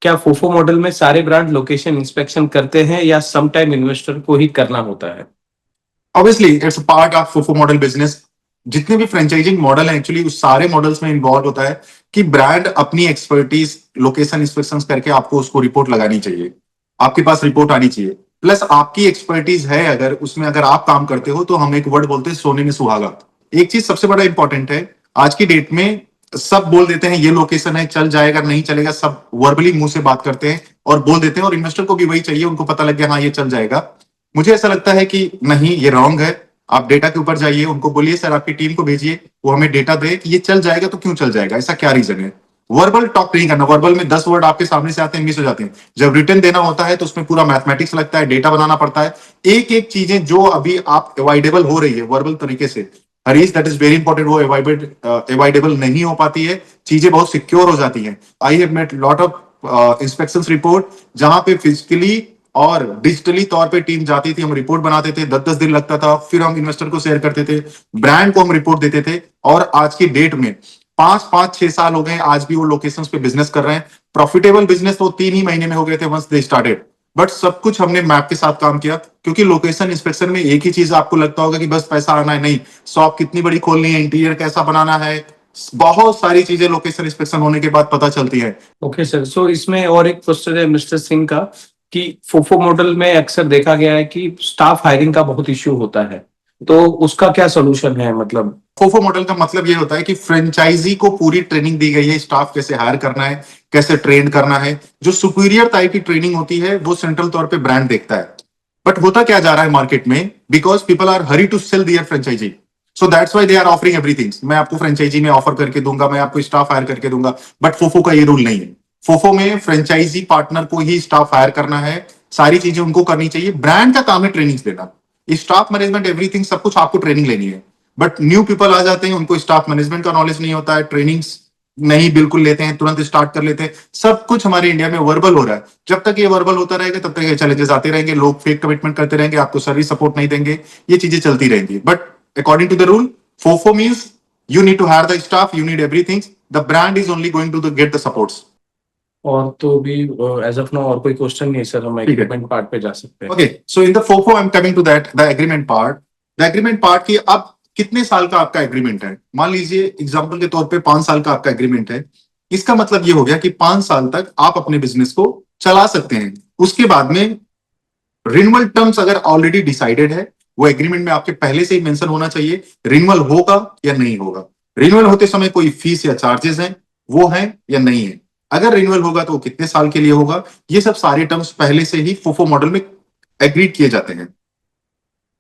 क्या फोफो मॉडल में सारे ब्रांड लोकेशन इंस्पेक्शन करते हैं या सम टाइम इन्वेस्टर को ही करना होता है? Obviously it's part of फोफो model business. जितने भी फ्रेंचाइजिंग मॉडल है एक्चुअली उस सारे मॉडल्स में इन्वॉल्व होता है कि ब्रांड अपनी एक्सपर्टीज लोकेशन इंस्पेक्शन करके आपको उसको रिपोर्ट लगानी चाहिए, आपके पास रिपोर्ट आनी चाहिए, प्लस आपकी एक्सपर्टीज है अगर उसमें अगर आप काम करते हो तो हम एक वर्ड बोलते हैं सोने में सुहागा। एक चीज सबसे बड़ा इंपॉर्टेंट है आज की डेट में, सब बोल देते हैं ये लोकेशन है चल जाएगा नहीं चलेगा, सब वर्बली मुंह से बात करते हैं और बोल देते हैं, और इन्वेस्टर को भी वही चाहिए, उनको पता लग गया हाँ ये चल जाएगा। मुझे ऐसा लगता है कि नहीं, ये रॉन्ग है। आप डेटा के ऊपर जाइए, उनको बोलिए सर आपकी टीम को भेजिए, वो हमें डेटा दे कि ये चल जाएगा तो क्यों चल जाएगा, ऐसा क्या रीजन है। वर्बल टॉक नहीं करना, वर्बल में 10 वर्ड आपके सामने से आते हैं मिस हो जाते हैं, जब रिटर्न देना होता है तो उसमें पूरा मैथमेटिक्स लगता है, डेटा बनाना पड़ता है, एक एक चीजें जो अभी आप अवॉइडेबल हो रही है वर्बल तरीके से, Harish that is very important, वो अवॉइडेबल नहीं हो पाती है, चीजें बहुत सिक्योर हो जाती हैं। I have met lot of inspection report जहां पे फिजिकली और डिजिटली तौर पे टीम जाती थी, हम रिपोर्ट बनाते थे, 10-10 दिन लगता था, फिर हम इन्वेस्टर को शेयर करते थे, ब्रांड को हम रिपोर्ट देते थे, और आज की डेट में 5-6 साल हो गए, आज भी वो लोकेशंस पे बिजनेस कर रहे हैं। प्रॉफिटेबल बिजनेस तो 3 ही महीने में हो गए थे वंस दे स्टार्टेड, बट सब कुछ हमने मैप के साथ काम किया, क्योंकि लोकेशन इंस्पेक्शन में एक ही चीज आपको लगता होगा कि बस पैसा आना है, नहीं, शॉप कितनी बड़ी खोलनी है, इंटीरियर कैसा बनाना है, बहुत सारी चीजें लोकेशन इंस्पेक्शन होने के बाद पता चलती है। ओके सर, सो इसमें और एक क्वेश्चन है मिस्टर सिंह का कि फोफो मॉडल में अक्सर देखा गया है कि स्टाफ हायरिंग का बहुत इश्यू होता है, तो उसका क्या सोल्यूशन है? मतलब फोफो मॉडल का मतलब ये होता है कि फ्रेंचाइजी को पूरी ट्रेनिंग दी गई है, स्टाफ कैसे हायर करना है, कैसे ट्रेन करना है, जो सुपीरियर टाइप की ट्रेनिंग होती है वो सेंट्रल तौर पे ब्रांड देखता है। बट होता क्या जा रहा है मार्केट में, because people are hurry to sell their franchisee, so that's why they are offering everything, मैं आपको फ्रेंचाइजी में ऑफर करके दूंगा, मैं आपको स्टाफ हायर करके दूंगा, बट फोफो का ये रूल नहीं है। फोफो में फ्रेंचाइजी पार्टनर को ही स्टाफ हायर करना है, सारी चीजें उनको करनी चाहिए, ब्रांड का काम है ट्रेनिंग देना, स्टाफ मैनेजमेंट एवरीथिंग सब कुछ आपको ट्रेनिंग लेनी है। बट न्यू पीपल आ जाते हैं, उनको स्टाफ मैनेजमेंट का नॉलेज नहीं होता है, ट्रेनिंग्स नहीं बिल्कुल लेते हैं, तुरंत स्टार्ट कर लेते हैं, सब कुछ हमारे इंडिया में वर्बल हो रहा है। जब तक ये वर्बल होता रहेगा तब तक ये चैलेंजेस आते रहेंगे, लोग फेक कमिटमेंट करते रहेंगे, आपको सर्विस सपोर्ट नहीं देंगे, ये चीजें चलती रहेंगी। But according to the rule FOFO means you need to hire the staff, you need everything, the brand is only going to get the supports। और तो भी एज ऑफ नाउ और कोई क्वेश्चन नहीं सर, हम एग्रीमेंट पार्ट पे जा सकते हैं। Okay, so in the FOFO I'm coming to that, the agreement part। The agreement part की अब कितने साल का आपका एग्रीमेंट है, मान लीजिए एग्जांपल के तौर पे 5 साल का आपका एग्रीमेंट है, इसका मतलब ये हो गया कि 5 साल तक आप अपने बिजनेस को चला सकते हैं। उसके बाद में रिन्यूअल टर्म्स अगर ऑलरेडी डिसाइडेड है, वो एग्रीमेंट में आपके पहले से ही मेंशन होना चाहिए, रिन्यूअल होगा या नहीं होगा, रिन्यूअल होते समय कोई फीस या चार्जेस हैं वो हैं या नहीं है, अगर रिन्यूअल होगा तो वो कितने साल के लिए होगा, ये सब सारे टर्म्स पहले से ही फोफो मॉडल में एग्रीड किए जाते हैं।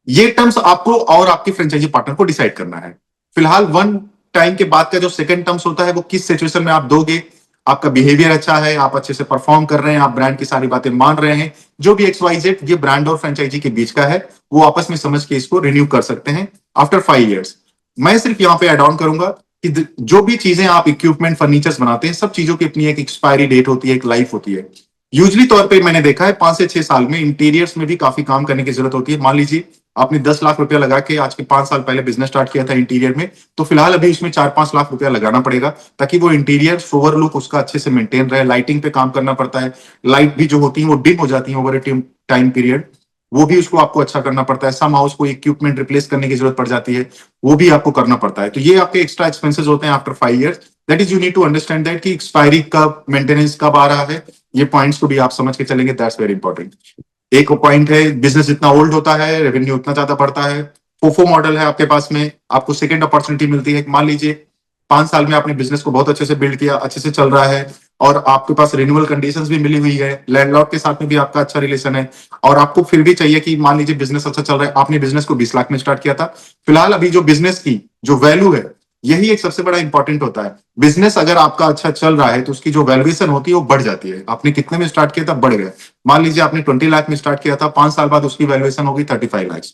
ये टर्म्स आपको और आपके फ्रेंचाइजी पार्टनर को डिसाइड करना है। फिलहाल वन टाइम के बाद का जो सेकंड टर्म्स होता है वो किस सिचुएशन में आप दोगे, आपका बिहेवियर अच्छा है, आप अच्छे से परफॉर्म कर रहे हैं, आप ब्रांड की सारी बातें मान रहे हैं, जो भी XYZ ये ब्रांड और फ्रेंचाइजी के बीच का है, वो आपस में समझ के इसको रिन्यू कर सकते हैं आफ्टर 5 इयर्स। मैं सिर्फ यहाँ पे एड ऑन करूंगा कि जो भी चीजें आप इक्विपमेंट फर्नीचर्स बनाते हैं, सब चीजों की अपनी एक एक्सपायरी डेट होती है, एक लाइफ होती है। यूजली तौर पे मैंने देखा है 5 से 6 साल में इंटीरियर्स में भी काफी काम करने की जरूरत होती है। मान लीजिए आपने 10 लाख रुपया लगा के आज के 5 साल पहले बिजनेस स्टार्ट किया था इंटीरियर में, तो फिलहाल अभी इसमें 4-5 लाख रुपया लगाना पड़ेगा ताकि वो इंटीरियर सोवर लुक उसका अच्छे से मेंटेन रहे। लाइटिंग पे काम करना पड़ता है, लाइट भी जो होती है वो डिम हो जाती है ओवर ए टाइम पीरियड, वो भी उसको आपको अच्छा करना पड़ता है। सम हाउस को इक्विपमेंट रिप्लेस करने की जरूरत पड़ जाती है, वो भी आपको करना पड़ता है। तो ये आपके एक्स्ट्रा एक्सपेंसेस होते हैं after 5 years। That is you need to understand that कि एक्सपायरी कब, मेंटेनेंस कब आ रहा है, ये पॉइंट्स को भी आप समझ के चलेंगे। That's very important. एक पॉइंट है, बिजनेस जितना ओल्ड होता है रेवेन्यू उतना ज्यादा बढ़ता है। फोफो मॉडल है आपके पास में, आपको सेकंड अपॉर्चुनिटी मिलती है। मान लीजिए 5 साल में आपने बिजनेस को बहुत अच्छे से बिल्ड किया, अच्छे से चल रहा है, और आपके पास रिन्यूअल कंडीशंस भी मिली हुई है, लैंडलॉर्ड के साथ में भी आपका अच्छा रिलेशन है, और आपको फिर भी चाहिए कि मान लीजिए बिजनेस अच्छा चल रहा है, आपने बिजनेस को 20 लाख में स्टार्ट किया था, फिलहाल अभी जो बिजनेस की जो वैल्यू है, यही एक सबसे बड़ा इंपॉर्टेंट होता है। बिजनेस अगर आपका अच्छा चल रहा है तो उसकी जो वैल्यूएशन होती है वो बढ़ जाती है। आपने कितने में स्टार्ट किया था, बढ़ गया। मान लीजिए आपने 20 लाख में स्टार्ट किया था, 5 साल बाद उसकी वैल्यूएशन होगी 35 लाख।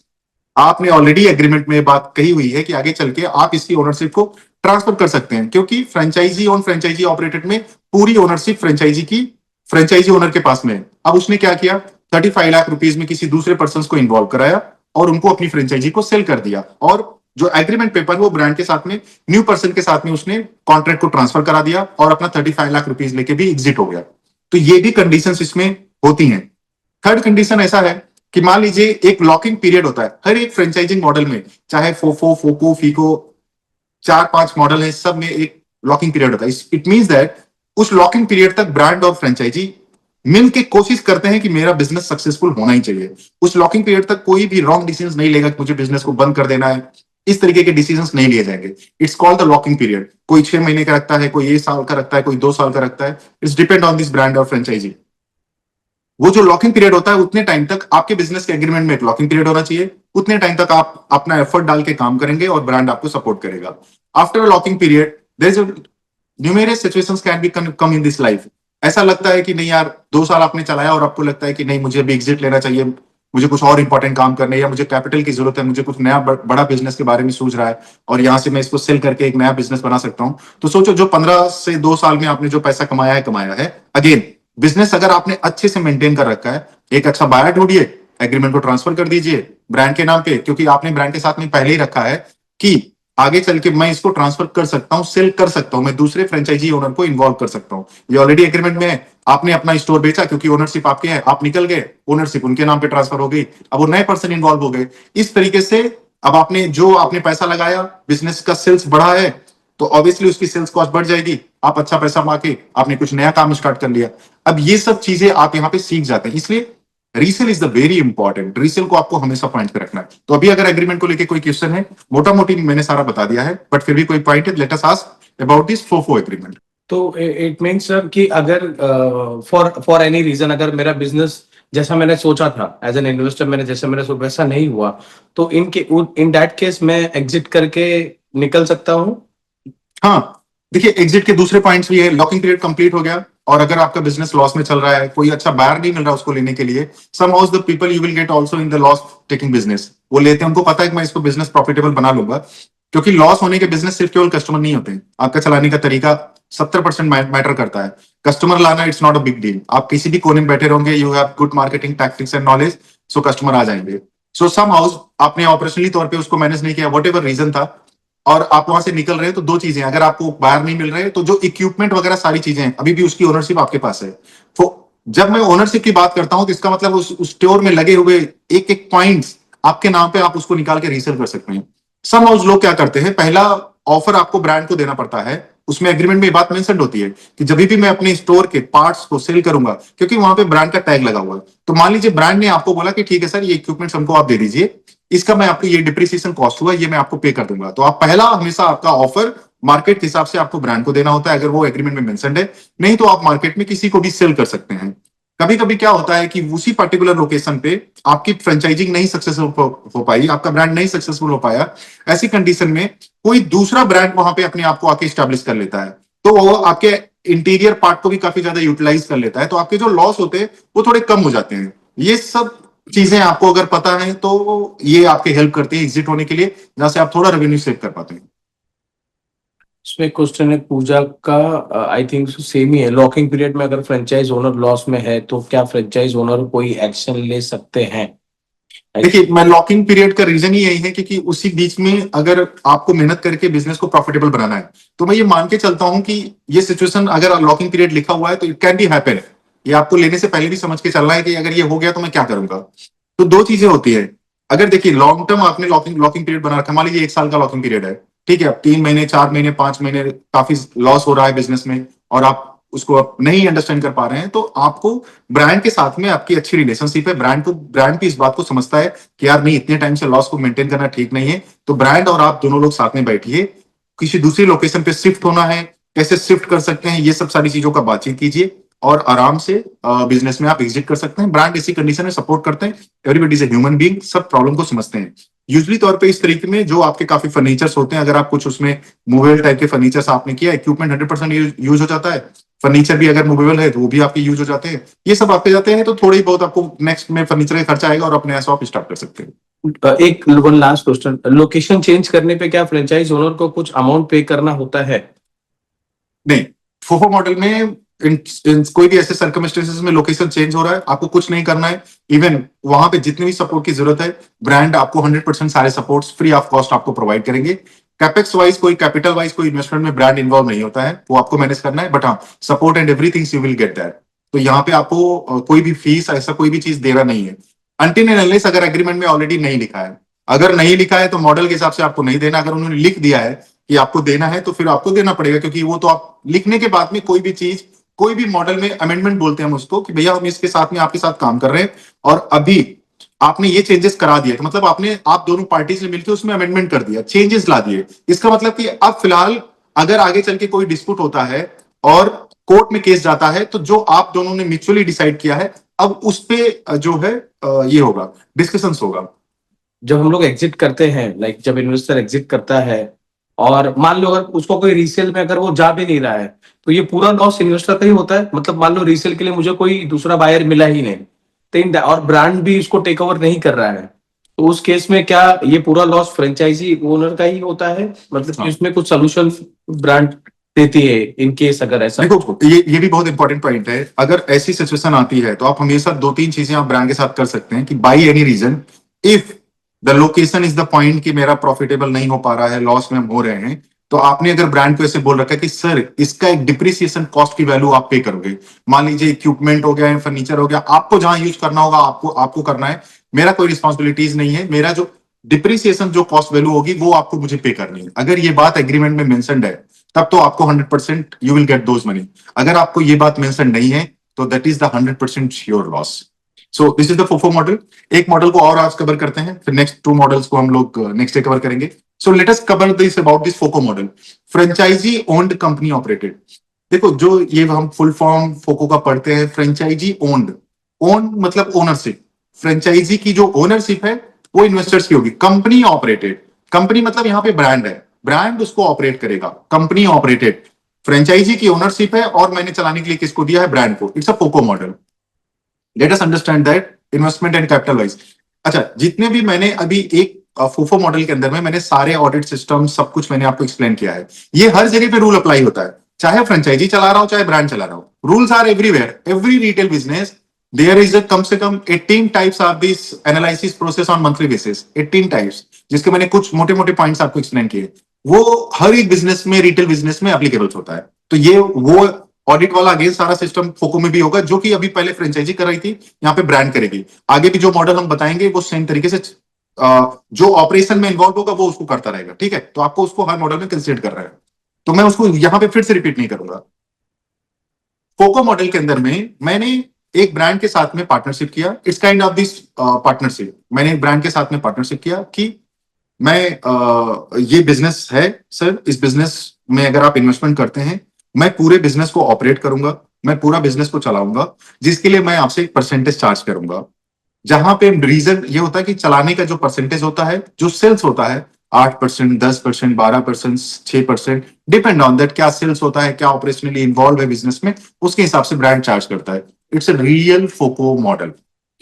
आपने ऑलरेडी एग्रीमेंट में बात कही हुई है कि आगे चल के आप इसकी ओनरशिप को ट्रांसफर कर सकते हैं, क्योंकि फ्रेंचाइजी ऑन फ्रेंचाइजी ऑपरेटेड में पूरी ओनरशिप फ्रेंचाइजी ओनर के पास में है। अब उसने क्या किया, 35 लाख रुपीज में किसी दूसरे पर्सन को इन्वॉल्व कराया और उनको अपनी फ्रेंचाइजी को सेल कर दिया, और जो एग्रीमेंट पेपर वो ब्रांड के साथ में न्यू पर्सन के साथ में उसने कॉन्ट्रैक्ट को ट्रांसफर करा दिया और अपना 35 लाख रुपीज लेके भी एग्जिट हो गया। तो ये भी कंडीशंस इसमें होती हैं। थर्ड कंडीशन ऐसा है कि मान लीजिए एक लॉकिंग पीरियड होता है हर एक फ्रेंचाइजिंग मॉडल में, चाहे फोफो, फोको, फीको, 4-5 मॉडल है, सब में एक लॉकिंग पीरियड होता है। इट मींस दैट उस लॉकिंग पीरियड तक ब्रांड और फ्रेंचाइजी मिल के कोशिश करते हैं कि मेरा बिजनेस सक्सेसफुल होना ही चाहिए। उस लॉकिंग पीरियड तक कोई भी रॉन्ग डिसीजन नहीं लेगा कि मुझे बिजनेस को बंद कर देना है, इस तरीके के डिसीजंस नहीं लिए जाएंगे। It's called the locking period. कोई 6 महीने का रखता है, कोई 1 साल का रखता है, कोई 2 साल का रखता है। It's depend on this brand और फ्रेंचाइजी। वो जो लॉकिंग पीरियड होता है उतने टाइम तक आपके बिजनेस के एग्रीमेंट में एक लॉकिंग पीरियड होना चाहिए, उतने टाइम तक आप अपना एफर्ट डाल के काम करेंगे और ब्रांड आपको सपोर्ट करेगा। After locking period there is numerous situations can be come in this life. ऐसा लगता है कि नहीं यार 2 साल आपने चलाया और आपको लगता है कि नहीं मुझे अभी एग्जिट लेना चाहिए, मुझे कुछ और इंपॉर्टेंट काम करने, या मुझे कैपिटल की जरूरत है, मुझे कुछ नया बड़ा बिजनेस के बारे में सोच रहा है और यहाँ से मैं इसको सेल करके एक नया बिजनेस बना सकता हूँ। तो सोचो जो 15 से 2 साल में आपने जो पैसा कमाया है, अगेन बिजनेस अगर आपने अच्छे से मेंटेन कर रखा है, एक अच्छा बायर ढूंढिए, एग्रीमेंट को ट्रांसफर कर दीजिए ब्रांड के नाम पे, क्योंकि आपने ब्रांड के साथ में पहले ही रखा है कि आगे चल के मैं इसको ट्रांसफर कर सकता हूं, सेल कर सकता हूं, मैं दूसरे फ्रेंचाइजी ओनर को इन्वॉल्व कर सकता हूं। ये ऑलरेडी एग्रीमेंट में है। आपने अपना स्टोर बेचा क्योंकि ओनरशिप आपके है, आप निकल गए, ओनरशिप उनके नाम पे ट्रांसफर हो गई, अब वो नए पर्सन इन्वॉल्व हो गए। इस तरीके से अब आपने पैसा लगाया, बिजनेस का सेल्स बढ़ा है, तो ऑब्वियसली उसकी सेल्स कॉस्ट बढ़ जाएगी। आप अच्छा पैसा कमा के आपने कुछ नया काम स्टार्ट कर लिया। अब ये सब चीजें आप यहाँ पे सीख जाते हैं, इसलिए resale is the very important. Resale को आपको हमेशा पॉइंट पे रखना है। तो अभी अगर एग्रीमेंट को लेके कोई क्वेश्चन है, मोटा मोटी मैंने सारा बता दिया है, बट फिर भी कोई पॉइंट है, let us ask about this फोफो agreement. तो इट मीन्स सर कि अगर फॉर एनी रीजन अगर मेरा बिजनेस जैसा मैंने सोचा था एज एन इन्वेस्टर, जैसे मैंने सोचा वैसा नहीं हुआ, तो इन दैट केस मैं एग्जिट करके निकल सकता हूँ। हाँ, देखिए एग्जिट के दूसरे पॉइंट्स भी है। लॉकिंग पीरियड कंप्लीट हो गया और अगर आपका बिजनेस लॉस में चल रहा है, कोई अच्छा बायर नहीं मिल रहा उसको लेने के लिए, some house the people you will get also in the loss taking business, वो लेते हैं, उनको पता है कि मैं इसको बिजनेस प्रॉफिटेबल बना लूंगा, क्योंकि लॉस होने के बिजनेस सिर्फ केवल कस्टमर नहीं होते हैं, आपका चलाने का तरीका 70% मैटर करता है। कस्टमर लाना it's not a big deal. आप किसी भी कोने में बैठे रहोगे, you have good marketing tactics and knowledge, so customer आ जाएंगे। सो सम हाउस आपने ऑपरेशनली तौर पे उसको मैनेज नहीं किया, वट एवर रीजन था, और आप वहां से निकल रहे हैं, तो दो चीजें, अगर आपको बाहर नहीं मिल रहे तो जो इक्विपमेंट वगैरह सारी चीजें हैं अभी भी उसकी ओनरशिप आपके पास है। तो जब मैं ओनरशिप की बात करता हूं तो इसका मतलब उस स्टोर में लगे हुए एक एक पॉइंट्स आपके नाम पे आप उसको निकाल के रीसेल कर सकते हैं। सम हाउस लोग क्या करते हैं, पहला ऑफर आपको ब्रांड को देना पड़ता है, उसमें एग्रीमेंट में ये बात मेंशन होती है कि जब भी मैं अपने स्टोर के पार्ट्स को सेल करूंगा, क्योंकि वहां पे ब्रांड का टैग लगा हुआ है, तो मान लीजिए ब्रांड ने आपको बोला कि ठीक है सर ये इक्विपमेंट्स हमको आप दे दीजिए, इसका मैं आपको ये डिप्रिसिएशन कॉस्ट हुआ ये मैं आपको पे कर दूंगा। तो आप पहला हमेशा आपका ऑफर मार्केट के हिसाब से आपको ब्रांड को देना होता है, अगर वो एग्रीमेंट में मेंशन्ड है, नहीं तो आप मार्केट में किसी को भी सेल कर सकते हैं। कभी कभी क्या होता है कि उसी पर्टिकुलर लोकेशन पे आपकी फ्रेंचाइजिंग नहीं सक्सेसफुल हो पाई, आपका ब्रांड नहीं सक्सेसफुल हो पाया, ऐसी कंडीशन में कोई दूसरा ब्रांड वहां पे अपने आप को आके स्टैब्लिश कर लेता है, तो वो आपके इंटीरियर पार्ट को भी काफी ज्यादा यूटिलाइज कर लेता है, तो आपके जो लॉस होते हैं वो थोड़े कम हो जाते हैं। ये सब चीजें आपको अगर पता है तो ये आपके हेल्प करती है एग्जिट होने के लिए, जहां से आप थोड़ा रेवेन्यू सेव कर पाते हैं। इसमें क्वेश्चन है पूजा का, आई थिंक सेम ही है। लॉकिंग पीरियड में अगर फ्रेंचाइज ओनर लॉस में है तो क्या फ्रेंचाइज ओनर कोई एक्शन ले सकते हैं? देखिए, मैं लॉकिंग पीरियड का रीजन ही यही है क्योंकि उसी बीच में अगर आपको मेहनत करके बिजनेस को प्रॉफिटेबल बनाना है तो मैं ये मान के चलता हूं कि ये सिचुएशन अगर लॉकिंग पीरियड लिखा हुआ है तो इट कैन बी हैपन। ये आपको लेने से पहले भी समझ के चलना है कि अगर ये हो गया तो मैं क्या करूंगा। तो दो चीजें होती है। अगर देखिए लॉन्ग टर्म आपने लॉकिंग लॉकिंग पीरियड बना रखा, मान लीजिए 1 साल का लॉकिंग पीरियड है, ठीक है, अब 3 महीने 4 महीने 5 महीने काफी लॉस हो रहा है बिजनेस में और आप उसको आप नहीं अंडरस्टैंड कर पा रहे हैं, तो आपको ब्रांड के साथ में आपकी अच्छी रिलेशनशिप है, ब्रांड भी इस बात को समझता है कि यार नहीं, इतने टाइम से लॉस को मेंटेन करना ठीक नहीं है, तो ब्रांड और आप दोनों लोग साथ में बैठिए, किसी दूसरी लोकेशन पे शिफ्ट होना है, कैसे शिफ्ट कर सकते हैं, ये सब सारी चीजों का बातचीत कीजिए और आराम से बिजनेस में आप एग्जिट कर सकते हैं। ब्रांड इसी कंडीशन में सपोर्ट करते हैं, everybody is a human being, सब प्रॉब्लम को समझते हैं। यूजली तौर पे इस तरीके में जो आपके काफी फर्नीचर्स होते हैं, अगर आप कुछ उसमें मूवेबल टाइप के फर्नीचर्स आपने किया, इक्विपमेंट 100% यूज हो जाता है, फर्नीचर भी अगर मूवेबल है तो वो भी आपके यूज हो जाते हैं, ये सब आपके जाते हैं, तो थोड़ी बहुत आपको नेक्स्ट में फर्नीचर का खर्चा आएगा और अपने शॉप स्टार्ट कर सकते हैं। एक one last question, location change करने पे क्या फ्रेंचाइज ओनर को कुछ अमाउंट पे करना होता है? नहीं, फोफो मॉडल में कोई भी ऐसे सर्कमस्टेंसेस में लोकेशन चेंज हो रहा है, आपको कुछ नहीं करना है। इवन वहां पे जितनी भी सपोर्ट की जरूरत है, ब्रांड आपको 100% सारे सपोर्ट्स फ्री ऑफ कॉस्ट आपको प्रोवाइड करेंगे। कैपेक्स वाइज कोई कैपिटल वाइज कोई इन्वेस्टमेंट में ब्रांड इन्वॉल्व नहीं होता है, वो आपको मैनेज करना है, बट हाँ, support and everything you will get that. तो यहाँ पे आपको कोई भी फीस ऐसा कोई भी चीज देना नहीं है, अनटिल एंड अनलेस अगर एग्रीमेंट में ऑलरेडी नहीं लिखा है। अगर नहीं लिखा है तो मॉडल के हिसाब से आपको नहीं देना, अगर उन्होंने लिख दिया है कि आपको देना है तो फिर आपको देना पड़ेगा, क्योंकि वो तो आप लिखने के बाद में कोई भी चीज, कोई भी मॉडल में अमेंडमेंट बोलते हैं हम उसको, कि भैया हम इसके साथ में आपके साथ काम कर रहे हैं और अभी आपने ये चेंजेस करा दिए, तो मतलब आप दोनों पार्टीज ने मिलकर उसमें अमेंडमेंट कर दिया, चेंजेस ला दिए। इसका मतलब कि अब फिलहाल अगर आगे चल के कोई डिस्प्यूट होता है और कोर्ट में केस जाता है, तो जो आप दोनों ने म्यूचुअली डिसाइड किया है, अब उस पे जो है ये होगा, डिस्कशंस होगा। जब हम लोग एग्जिट करते हैं, लाइक जब इन्वेस्टर एग्जिट करता है और मान लो अगर उसको कोई रीसेल में अगर वो जा भी नहीं रहा है, तो ये पूरा लॉस इन्वेस्टर का ही होता है। मतलब मान लो रीसेल के लिए मुझे कोई दूसरा बायर मिला ही नहीं, तो और ब्रांड भी इसको टेक ओवर नहीं कर रहा है, तो उस केस में क्या ये पूरा लॉस फ्रेंचाइजी ओनर का ही होता है? मतलब कि उसमें कुछ सोल्यूशन ब्रांड देती है इन केस अगर ऐसा? देखो, ये भी बहुत इंपॉर्टेंट पॉइंट है। अगर ऐसी सिचुएशन आती है तो आप हमेशा 2-3 चीजें आप ब्रांड के साथ कर सकते हैं कि by any reason, if the location is the point कि मेरा प्रॉफिटेबल नहीं हो पा रहा है, लॉस में हम हो रहे हैं, तो आपने अगर ब्रांड को ऐसे बोल रखा है कि सर इसका एक डिप्रिसिएशन कॉस्ट की वैल्यू आप पे करोगे, मान लीजिए इक्विपमेंट हो गया, फर्नीचर हो गया, आपको जहां यूज करना होगा आपको आपको करना है, मेरा कोई रिस्पॉन्सिबिलिटीज नहीं है, मेरा जो डिप्रिसिएशन जो कॉस्ट वैल्यू होगी वो आपको मुझे पे करनी है। अगर ये बात एग्रीमेंट में मेंशन्ड है तब तो आपको 100% you will get those money. अगर आपको ये बात मेंशन नहीं है तो that is the 100% sure loss. So this is the फोफो model. एक मॉडल को और आज कवर करते हैं, फिर नेक्स्ट 2 मॉडल्स को हम लोग नेक्स्ट डे कवर करेंगे। So let us cover this about this FOCO model, franchisee owned company operated. देखो, जो ये हम फुल फॉर्म फोको का पढ़ते हैं, फ्रेंचाइजी ओन्ड, ओन मतलब ओनरशिप, फ्रेंचाइजी की जो ओनरशिप है वो इन्वेस्टर्स की होगी। कंपनी ऑपरेटेड, कंपनी मतलब यहाँ पे ब्रांड है, ब्रांड उसको ऑपरेट करेगा, कंपनी ऑपरेटेड, फ्रेंचाइजी की ओनरशिप है और मैंने चलाने के लिए किसको दिया है, ब्रांड को। It's a फोको model. Let us understand that investment and capital wise. अच्छा, जितने भी मैंने अभी एक फोफो मॉडल के अंदर में मैंने सारे ऑडिट सिस्टम सब कुछ मैंने आपको एक्सप्लेन किया है, ये हर जगह पे रूल अप्लाई होता है, चाहे फ्रेंचाइजी चला रहा हो चाहे ब्रांड चला रहा हो, rules are everywhere, every retail business there is कम से कम 18 types of this analysis process on monthly basis, 18 types, जिसके मैंने कुछ मोटे मोटे पॉइंट्स आपको एक्सप्लेन किए, वो हर एक बिजनेस में, रिटेल बिजनेस में एप्लीकेबल होता है। तो ये वो ऑडिट वाला अगेन सारा सिस्टम फोको में भी होगा, जो कि अभी पहले फ्रेंचाइजी कर रही थी, यहाँ पे ब्रांड करेगी। आगे भी जो मॉडल हम बताएंगे वो सेम तरीके से जो ऑपरेशन में इन्वॉल्व होगा वो उसको करता रहेगा, ठीक है। तो आपको उसको हर मॉडल में कंसिडर कर रहा है, तो मैं उसको यहाँ पे फिर से रिपीट नहीं करूंगा। फोको मॉडल के अंदर में मैंने एक ब्रांड के साथ में पार्टनरशिप किया, it's kind of this partnership. मैंने एक ब्रांड के साथ में पार्टनरशिप किया कि मैं ये बिजनेस है सर, इस बिजनेस में अगर आप इन्वेस्टमेंट करते हैं, मैं पूरे बिजनेस को ऑपरेट करूंगा, मैं पूरा बिजनेस को चलाऊंगा, जिसके लिए मैं आपसे एक परसेंटेज चार्ज करूंगा। जहां पे रीजन ये होता है कि चलाने का जो परसेंटेज होता है, जो सेल्स होता है, 8%, 10%, 12%, 6%, डिपेंड ऑन दैट, क्या सेल्स होता है, क्या ऑपरेशनली इन्वॉल्व है बिजनेस में, उसके हिसाब से ब्रांड चार्ज करता है। इट्स अ रियल फोको मॉडल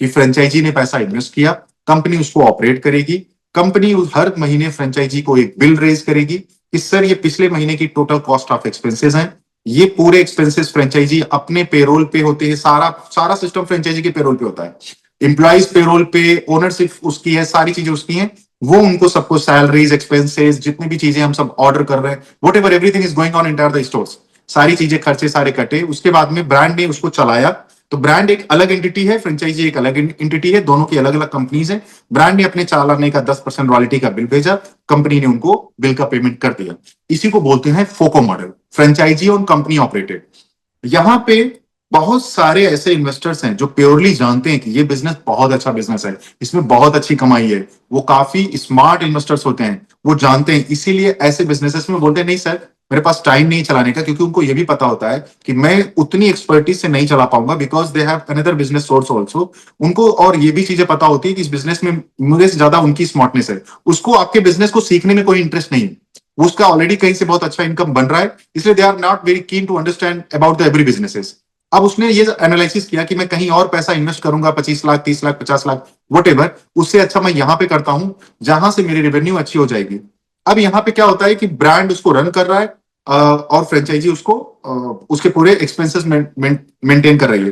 कि फ्रेंचाइजी ने पैसा इन्वेस्ट किया, कंपनी उसको ऑपरेट करेगी, कंपनी हर महीने फ्रेंचाइजी को एक बिल रेज करेगी कि सर ये पिछले महीने की टोटल कॉस्ट ऑफ एक्सपेंसेस हैं, ये पूरे एक्सपेंसेस फ्रेंचाइजी अपने पेरोल पे होते हैं, सारा सारा सिस्टम फ्रेंचाइजी के पेरोल पे होता है। एम्प्लॉइज पेरोल पे, ओनरशिप उसकी है, सारी चीजें उसकी हैं, वो उनको सबको सैलरीज, एक्सपेंसेस, जितनी भी चीजें हम सब ऑर्डर कर रहे हैं, what ever everything is going on entire the stores, सारी चीजें खर्चे सारे कटे, उसके बाद में ब्रांड ने उसको चलाया। तो ब्रांड एक अलग एंटिटी है, फ्रेंचाइजी एक अलग एंटिटी है, दोनों की अलग अलग कंपनीज है। ब्रांड ने अपने चालाने का 10% रॉयल्टी का बिल भेजा, कंपनी ने उनको बिल का पेमेंट कर दिया। इसी को बोलते हैं फोको मॉडल, फ्रेंचाइजी और कंपनी ऑपरेटेड। यहाँ पे बहुत सारे ऐसे इन्वेस्टर्स हैं जो प्योरली जानते हैं कि ये बिजनेस बहुत अच्छा बिजनेस है, इसमें बहुत अच्छी कमाई है, वो काफी स्मार्ट इन्वेस्टर्स होते हैं, वो जानते हैं, इसीलिए ऐसे बिजनेसेस में बोलते हैं नहीं सर मेरे पास टाइम नहीं चलाने का, क्योंकि उनको ये भी पता होता है कि मैं उतनी एक्सपर्टीज से नहीं चला पाऊंगा, because they have another business source also. उनको और ये भी चीजें पता होती है कि इस बिजनेस में मुझे से ज्यादा उनकी स्मार्टनेस है, उसको आपके बिजनेस को सीखने में कोई इंटरेस्ट नहीं है, वो उसका ऑलरेडी कहीं से बहुत अच्छा इनकम बन रहा है, इसलिए they are not very keen to understand about the every businesses. अब उसने ये एनालिसिस किया कि मैं कहीं और पैसा इन्वेस्ट करूंगा, 25 लाख, 30 लाख, 50 लाख, वट एवर, उससे अच्छा मैं यहां पे करता हूं जहां से मेरी रेवेन्यू अच्छी हो जाएगी। अब यहाँ पे क्या होता है कि ब्रांड उसको रन कर रहा है, और फ्रेंचाइजी उसको उसके पूरे एक्सपेंसेस मेंटेन कर रही है।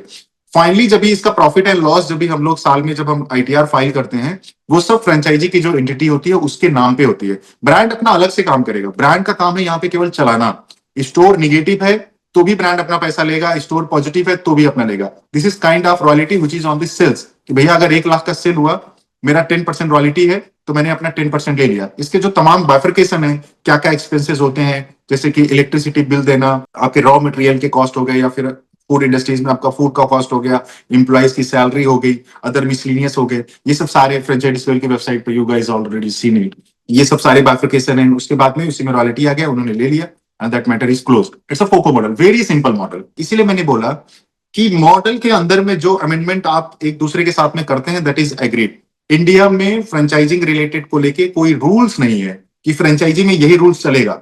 फाइनली जब भी इसका प्रॉफिट एंड लॉस, जब भी हम लोग साल में जब हम आईटीआर फाइल करते हैं, वो सब फ्रेंचाइजी की जो एंटिटी होती है उसके नाम पे होती है। ब्रांड अपना अलग से काम करेगा, ब्रांड का काम है यहाँ पे केवल चलाना। स्टोर निगेटिव है तो भी ब्रांड अपना पैसा लेगा, स्टोर पॉजिटिव है तो भी अपना लेगा। This is kind of royalty which is on this sales, कि भैया अगर 1 लाख का सेल हुआ, मेरा 10% रॉयल्टी है, तो मैंने अपना 10% ले लिया। इसके जो तमाम बाइफरकेशन है, क्या क्या एक्सपेंसेस होते हैं, जैसे कि इलेक्ट्रिसिटी बिल देना, आपके रॉ मटेरियल के कॉस्ट हो गए, या फिर फूड इंडस्ट्रीज में आपका फूड का कॉस्ट हो गया, एम्प्लॉइज की सैलरी हो गई, अदर मिसलिनियस हो गए, ये सब सारे फ्रेंचाइजी की वेबसाइट पे you guys already seen it, ये सब सारे बाइफरकेशन है। उसके बाद में उसी में रॉयल्टी आ गया, उन्होंने ले लिया, and that matter is closed. It's a फोको model, very simple model. इसीलिए मैंने बोला कि मॉडल के अंदर में जो अमेंडमेंट आप एक दूसरे के साथ में करते हैं, दैट इज एग्रीड। इंडिया में फ्रेंचाइजिंग रिलेटेड को लेके कोई रूल्स नहीं है कि फ्रेंचाइजी में यही रूल्स चलेगा।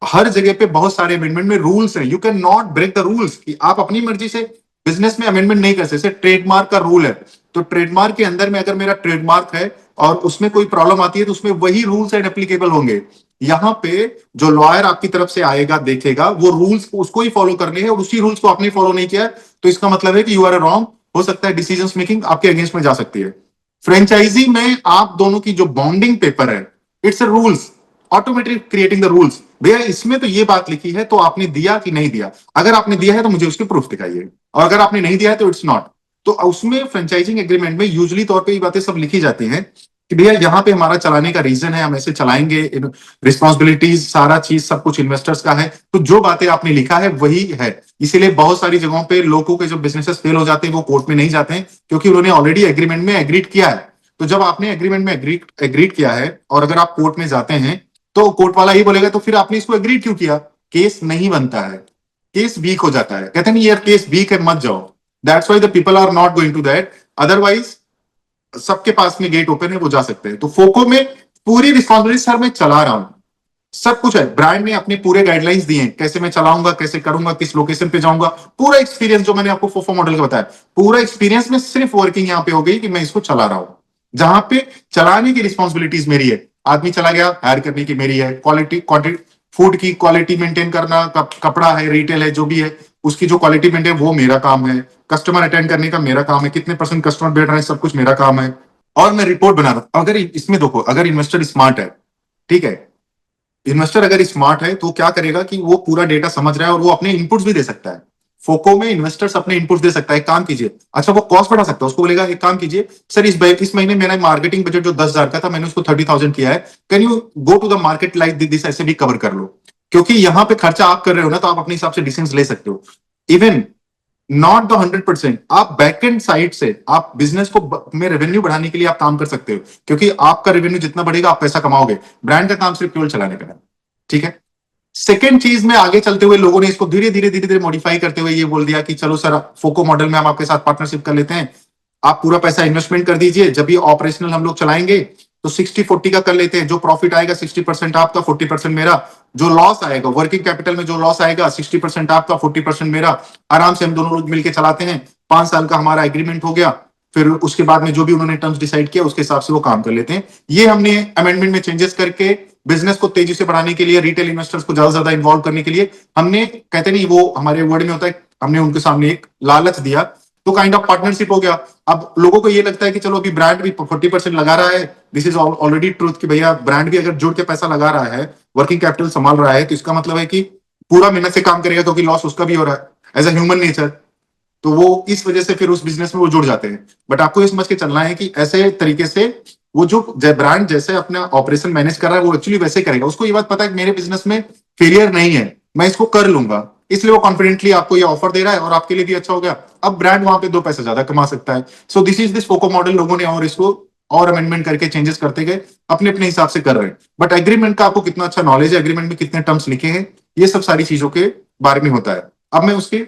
हर जगह पे बहुत सारे अमेंडमेंट में रूल्स हैं, you can not break the rules, कि आप अपनी मर्जी से बिजनेस में अमेंडमेंट नहीं कर सकते। ट्रेडमार्क का रूल है, तो ट्रेडमार्क के अंदर में अगर मेरा ट्रेडमार्क है और उसमें कोई प्रॉब्लम आती है, तो उसमें वही रूल्स एंड एप्लीकेबल होंगे। यहाँ पे जो लॉयर आपकी तरफ से आएगा, देखेगा, वो रूल्स उसको ही फॉलो करने हैं, और उसी रूल्स को आपने फॉलो नहीं किया, तो इसका मतलब है कि यू आर रॉन्ग। हो सकता है डिसीजन मेकिंग आपके अगेंस्ट में जा सकती है। फ्रेंचाइजी में आप दोनों की जो बॉन्डिंग पेपर है, it's a rules, automatic creating the rules. भैया इसमें तो ये बात लिखी है, तो आपने दिया कि नहीं दिया? अगर आपने दिया है तो मुझे उसके प्रूफ दिखाइए, और अगर आपने नहीं दिया है तो इट्स नॉट। तो उसमें फ्रेंचाइजिंग एग्रीमेंट में यूजली तौर पे ये बातें सब लिखी जाती हैं कि भैया यहाँ पे हमारा चलाने का रीजन है, हम ऐसे चलाएंगे, रिस्पॉन्सिबिलिटीज सारा चीज सब कुछ इन्वेस्टर्स का है, तो जो बातें आपने लिखा है वही है। इसीलिए बहुत सारी जगहों पे लोगों के जो बिजनेसेस फेल हो जाते हैं वो कोर्ट में नहीं जाते हैं, क्योंकि उन्होंने ऑलरेडी एग्रीमेंट में एग्रीड किया है। तो जब आपने एग्रीमेंट में एग्रीड किया है और अगर आप कोर्ट में जाते हैं, तो कोर्ट वाला ही बोलेगा तो फिर आपने इसको एग्रीड क्यों किया? केस नहीं बनता है, केस वीक हो जाता है। कहते नहीं यार केस वीक है, मत जाओ। That's why the people are not going to that. Otherwise सबके पास में गेट ओपन है, वो जा सकते हैं। तो फोको में पूरी रिस्पॉन्सिबिलिटी सर मैं चला रहा हूं, सब कुछ है। ब्रांड ने अपने पूरे गाइडलाइंस दिए हैं, कैसे मैं चलाऊंगा, कैसे करूंगा, किस लोकेशन पे जाऊंगा, पूरा एक्सपीरियंस जो मैंने आपको फोफो मॉडल का बताया, पूरा एक्सपीरियंस में सिर्फ वर्किंग यहाँ पे हो गई कि मैं इसको चला रहा हूं। जहां पे चलाने की रिस्पॉन्सिबिलिटीज मेरी है, आदमी चला गया, हायर करने की मेरी है, क्वालिटी क्वांटिटी फूड की क्वालिटी मेंटेन करना, कपड़ा है, रिटेल है, जो भी है उसकी जो क्वालिटी मेंटेन, वो मेरा काम है। कस्टमर अटेंड करने का मेरा काम है, कितने % कस्टमर बैठ रहे हैं, सब कुछ मेरा काम है। और मैं रिपोर्ट बना रहा हूं। अगर इसमें देखो, अगर इन्वेस्टर स्मार्ट है, ठीक है, इन्वेस्टर अगर स्मार्ट है तो क्या करेगा कि वो पूरा डेटा समझ रहा है और वो अपने इनपुट्स भी दे सकता है। फोको में इन्वेस्टर्स अपने इनपुट्स दे सकता है, एक काम कीजिए। अच्छा वो कॉस्ट बढ़ा सकता है, उसको बोलेगा एक काम कीजिए सर, इस महीने मेरा मार्केटिंग बजट जो 10,000 का था, मैंने उसको 30,000 किया है, can you go to the market like this, ऐसे भी कवर कर लो। क्योंकि यहाँ पे खर्चा आप कर रहे हो ना, तो आप अपने हिसाब से डिसीजन ले सकते हो। इवन नॉट द 100%, आप बैकएंड साइड से आप बिजनेस को में रेवेन्यू बढ़ाने के लिए आप काम कर सकते हो, क्योंकि आपका रेवेन्यू जितना बढ़ेगा आप पैसा कमाओगे। ब्रांड का काम सिर्फ केवल चलाने का है, ठीक है। सेकेंड चीज में आगे चलते हुए लोगों ने इसको धीरे धीरे मॉडिफाई करते हुए ये बोल दिया कि चलो सर फोको मॉडल में हम आपके साथ पार्टनरशिप कर लेते हैं, आप पूरा पैसा इन्वेस्टमेंट कर दीजिए, जब ये ऑपरेशनल हम लोग चलाएंगे तो 60-40 का कर लेते हैं। जो प्रॉफिट आएगा 60% आपका, 40% मेरा। जो लॉस आएगा वर्किंग कैपिटल में, जो लॉस आएगा 60% आपका, 40% मेरा। आराम से हम दोनों लोग मिलकर चलाते हैं। 5 साल का हमारा एग्रीमेंट हो गया, फिर उसके बाद में जो भी उन्होंने टर्म्स डिसाइड किया उसके हिसाब से वो काम कर लेते हैं। ये हमने अमेंडमेंट में चेंजेस करके बिजनेस को तेजी से बढ़ाने के लिए, रिटेल इन्वेस्टर्स को ज्यादा इन्वॉल्व करने के लिए हमने, कहते नहीं वो हमारे वर्ड में होता है, हमने उनके सामने एक लालच दिया तो काइंड ऑफ पार्टनरशिप हो गया। अब लोगों को ये लगता है कि चलो अभी ब्रांड भी 40% लगा रहा है, दिस इज ऑलरेडी ट्रूथ कि भैया ब्रांड भी अगर जुड़ के पैसा लगा रहा है, वर्किंग कैपिटल संभाल रहा है, तो इसका मतलब है कि पूरा मेहनत से काम करेगा, क्योंकि लॉस उसका भी हो रहा है एज अ ह्यूमन नेचर। तो वो इस वजह से फिर उस बिजनेस में वो जुड़ जाते हैं। बट आपको ये समझ के चलना है कि ऐसे तरीके से वो जो ब्रांड जैसे अपना ऑपरेशन मैनेज कर रहा है वो एक्चुअली वैसे करेगा। उसको ये बात पता है कि मेरे बिजनेस में फेलियर नहीं है, मैं इसको कर लूंगा, इसलिए वो कॉन्फिडेंटली आपको ये ऑफर दे रहा है और आपके लिए भी अच्छा हो गया। अब ब्रांड वहां पे 2 पैसे ज्यादा कमा सकता है। So this is this FOCO model लोगों ने और इसको और अमेंडमेंट करके चेंजेस करते गए, अपने अपने हिसाब से कर रहे हैं। बट एग्रीमेंट का आपको कितना अच्छा नॉलेज है, एग्रीमेंट में कितने टर्म्स लिखे हैं, ये सब सारी चीजों के बारे में होता है। अब मैं उसके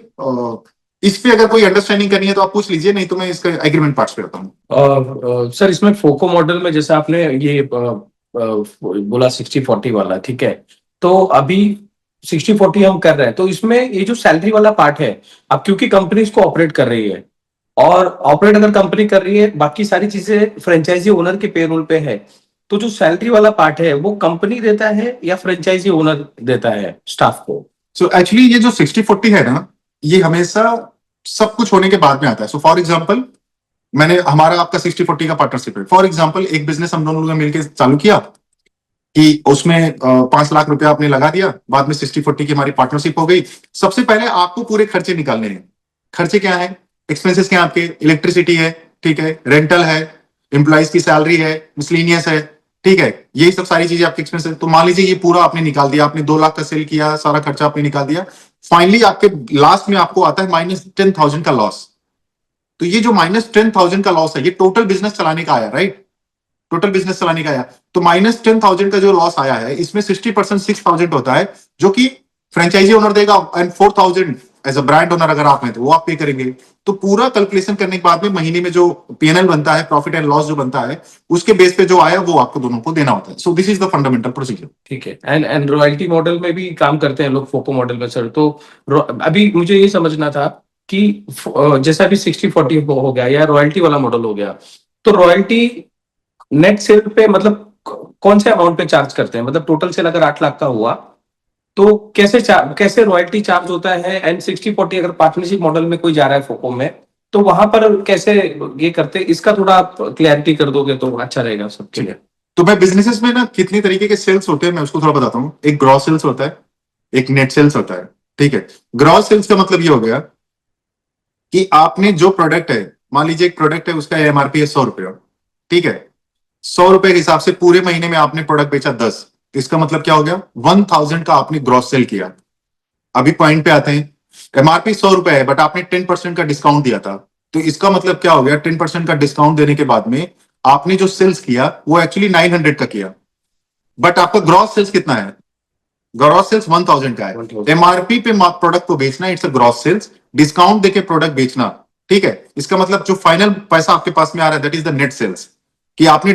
इस पे अगर कोई अंडरस्टैंडिंग करनी है तो आप पूछ लीजिए, नहीं तो मैं इसका एग्रीमेंट पार्ट्स पे आता हूँ। सर इसमें फोको मॉडल में जैसे आपने ये बोला 60-40 वाला, ठीक है, तो अभी 60-40 हम कर रहे हैं, तो इसमें ये जो सैलरी वाला पार्ट है, अब क्योंकि कंपनी इसको ऑपरेट कर रही है, और ऑपरेट अगर कंपनी कर रही है, बाकी सारी चीजें फ्रेंचाइजी ओनर के पेरोल पे है, तो जो सैलरी वाला पार्ट है वो कंपनी देता है या फ्रेंचाइजी ओनर देता है स्टाफ को? सो एक्चुअली ये जो 60-40 है ना, ये हमेशा सब कुछ होने के बाद में आता है। सो फॉर एग्जाम्पल मैंने हमारा आपका 60-40 का पार्टनरशिप है। फॉर एग्जाम्पल एक बिजनेस हम दोनों लोगों ने मिलकर चालू किया कि उसमें 5 लाख रुपया आपने लगा दिया, बाद में 60-40 की हमारी पार्टनरशिप हो गई। सबसे पहले आपको पूरे खर्चे निकालने हैं। खर्चे क्या है, एक्सपेंसेस क्या है आपके, इलेक्ट्रिसिटी है, ठीक है, रेंटल है, एम्प्लॉइज की सैलरी है, मिसलिनियस है, ठीक है, यही सब सारी चीजें आपके एक्सपेंसेस। तो मान लीजिए ये पूरा आपने निकाल दिया, आपने 2 लाख का सेल किया, सारा खर्चा आपने निकाल दिया। फाइनली आपके लास्ट में आपको आता है -10,000 का लॉस। तो ये जो -10,000 का लॉस है, ये टोटल बिजनेस चलाने का आया, राइट, टोटल बिजनेस चलाने का आया। तो -10,000 का जो लॉस आया है, इसमें 60% 6,000 होता है जो कि फ्रेंचाइजी ओनर देगा, and 4,000 as a brand owner अगर आप हैं तो वो आप पे करेंगे। तो पूरा कैलकुलेशन करने के बाद में महीने में जो पीएनएल बनता है, प्रॉफिट एंड लॉस जो बनता है, उसके बेस पे जो आया वो आपको दोनों को देना होता है। So this is the fundamental procedure. ठीक है, एंड रॉयल्टी मॉडल में भी काम करते हैं लोग फोको मॉडल में सर। तो अभी मुझे ये समझना था कि जैसा अभी 60-40 हो गया या रॉयल्टी वाला मॉडल हो गया, तो रॉयल्टी नेट सेल पे मतलब कौन से अमाउंट पे चार्ज करते हैं? मतलब टोटल सेल अगर 8 लाख का हुआ तो कैसे रॉयल्टी चार्ज होता है? एंड 60-40 अगर पार्टनरशिप मॉडल में कोई जा रहा है फोको में, तो वहां पर कैसे ये करते हैं? इसका थोड़ा आप क्लैरिटी कर दोगे तो अच्छा रहेगा सबके लिए। तो मैं बिजनेसेस में ना कितने तरीके के सेल्स होते हैं मैं उसको थोड़ा बताता हूँ। एक ग्रॉस सेल्स होता है, एक नेट सेल्स होता है, ठीक है। ग्रॉस सेल्स का मतलब ये हो गया कि आपने जो प्रोडक्ट है, मान लीजिए एक प्रोडक्ट है, उसका एमआरपी है 100 रुपया, ठीक है, 100 रुपए के हिसाब से पूरे महीने में आपने प्रोडक्ट बेचा 10, तो इसका मतलब क्या हो गया, 1,000 का आपने ग्रॉस सेल किया। अभी पॉइंट पे आते हैं, एमआरपी 100 रुपए है बट आपने 10% का डिस्काउंट दिया था, तो इसका मतलब क्या हो गया, 10% का डिस्काउंट देने के बाद में आपने जो सेल्स किया वो एक्चुअली 900 का किया, बट आपका ग्रॉस सेल्स कितना है, ग्रॉस सेल्स 1,000 का है। 1,000। एमआरपी पे प्रोडक्ट को बेचना, it's a gross sales. Discount देके प्रोडक्ट बेचना, ठीक है, इसका मतलब जो फाइनल पैसा आपके पास में आ रहा है that is the net sales, कि आपने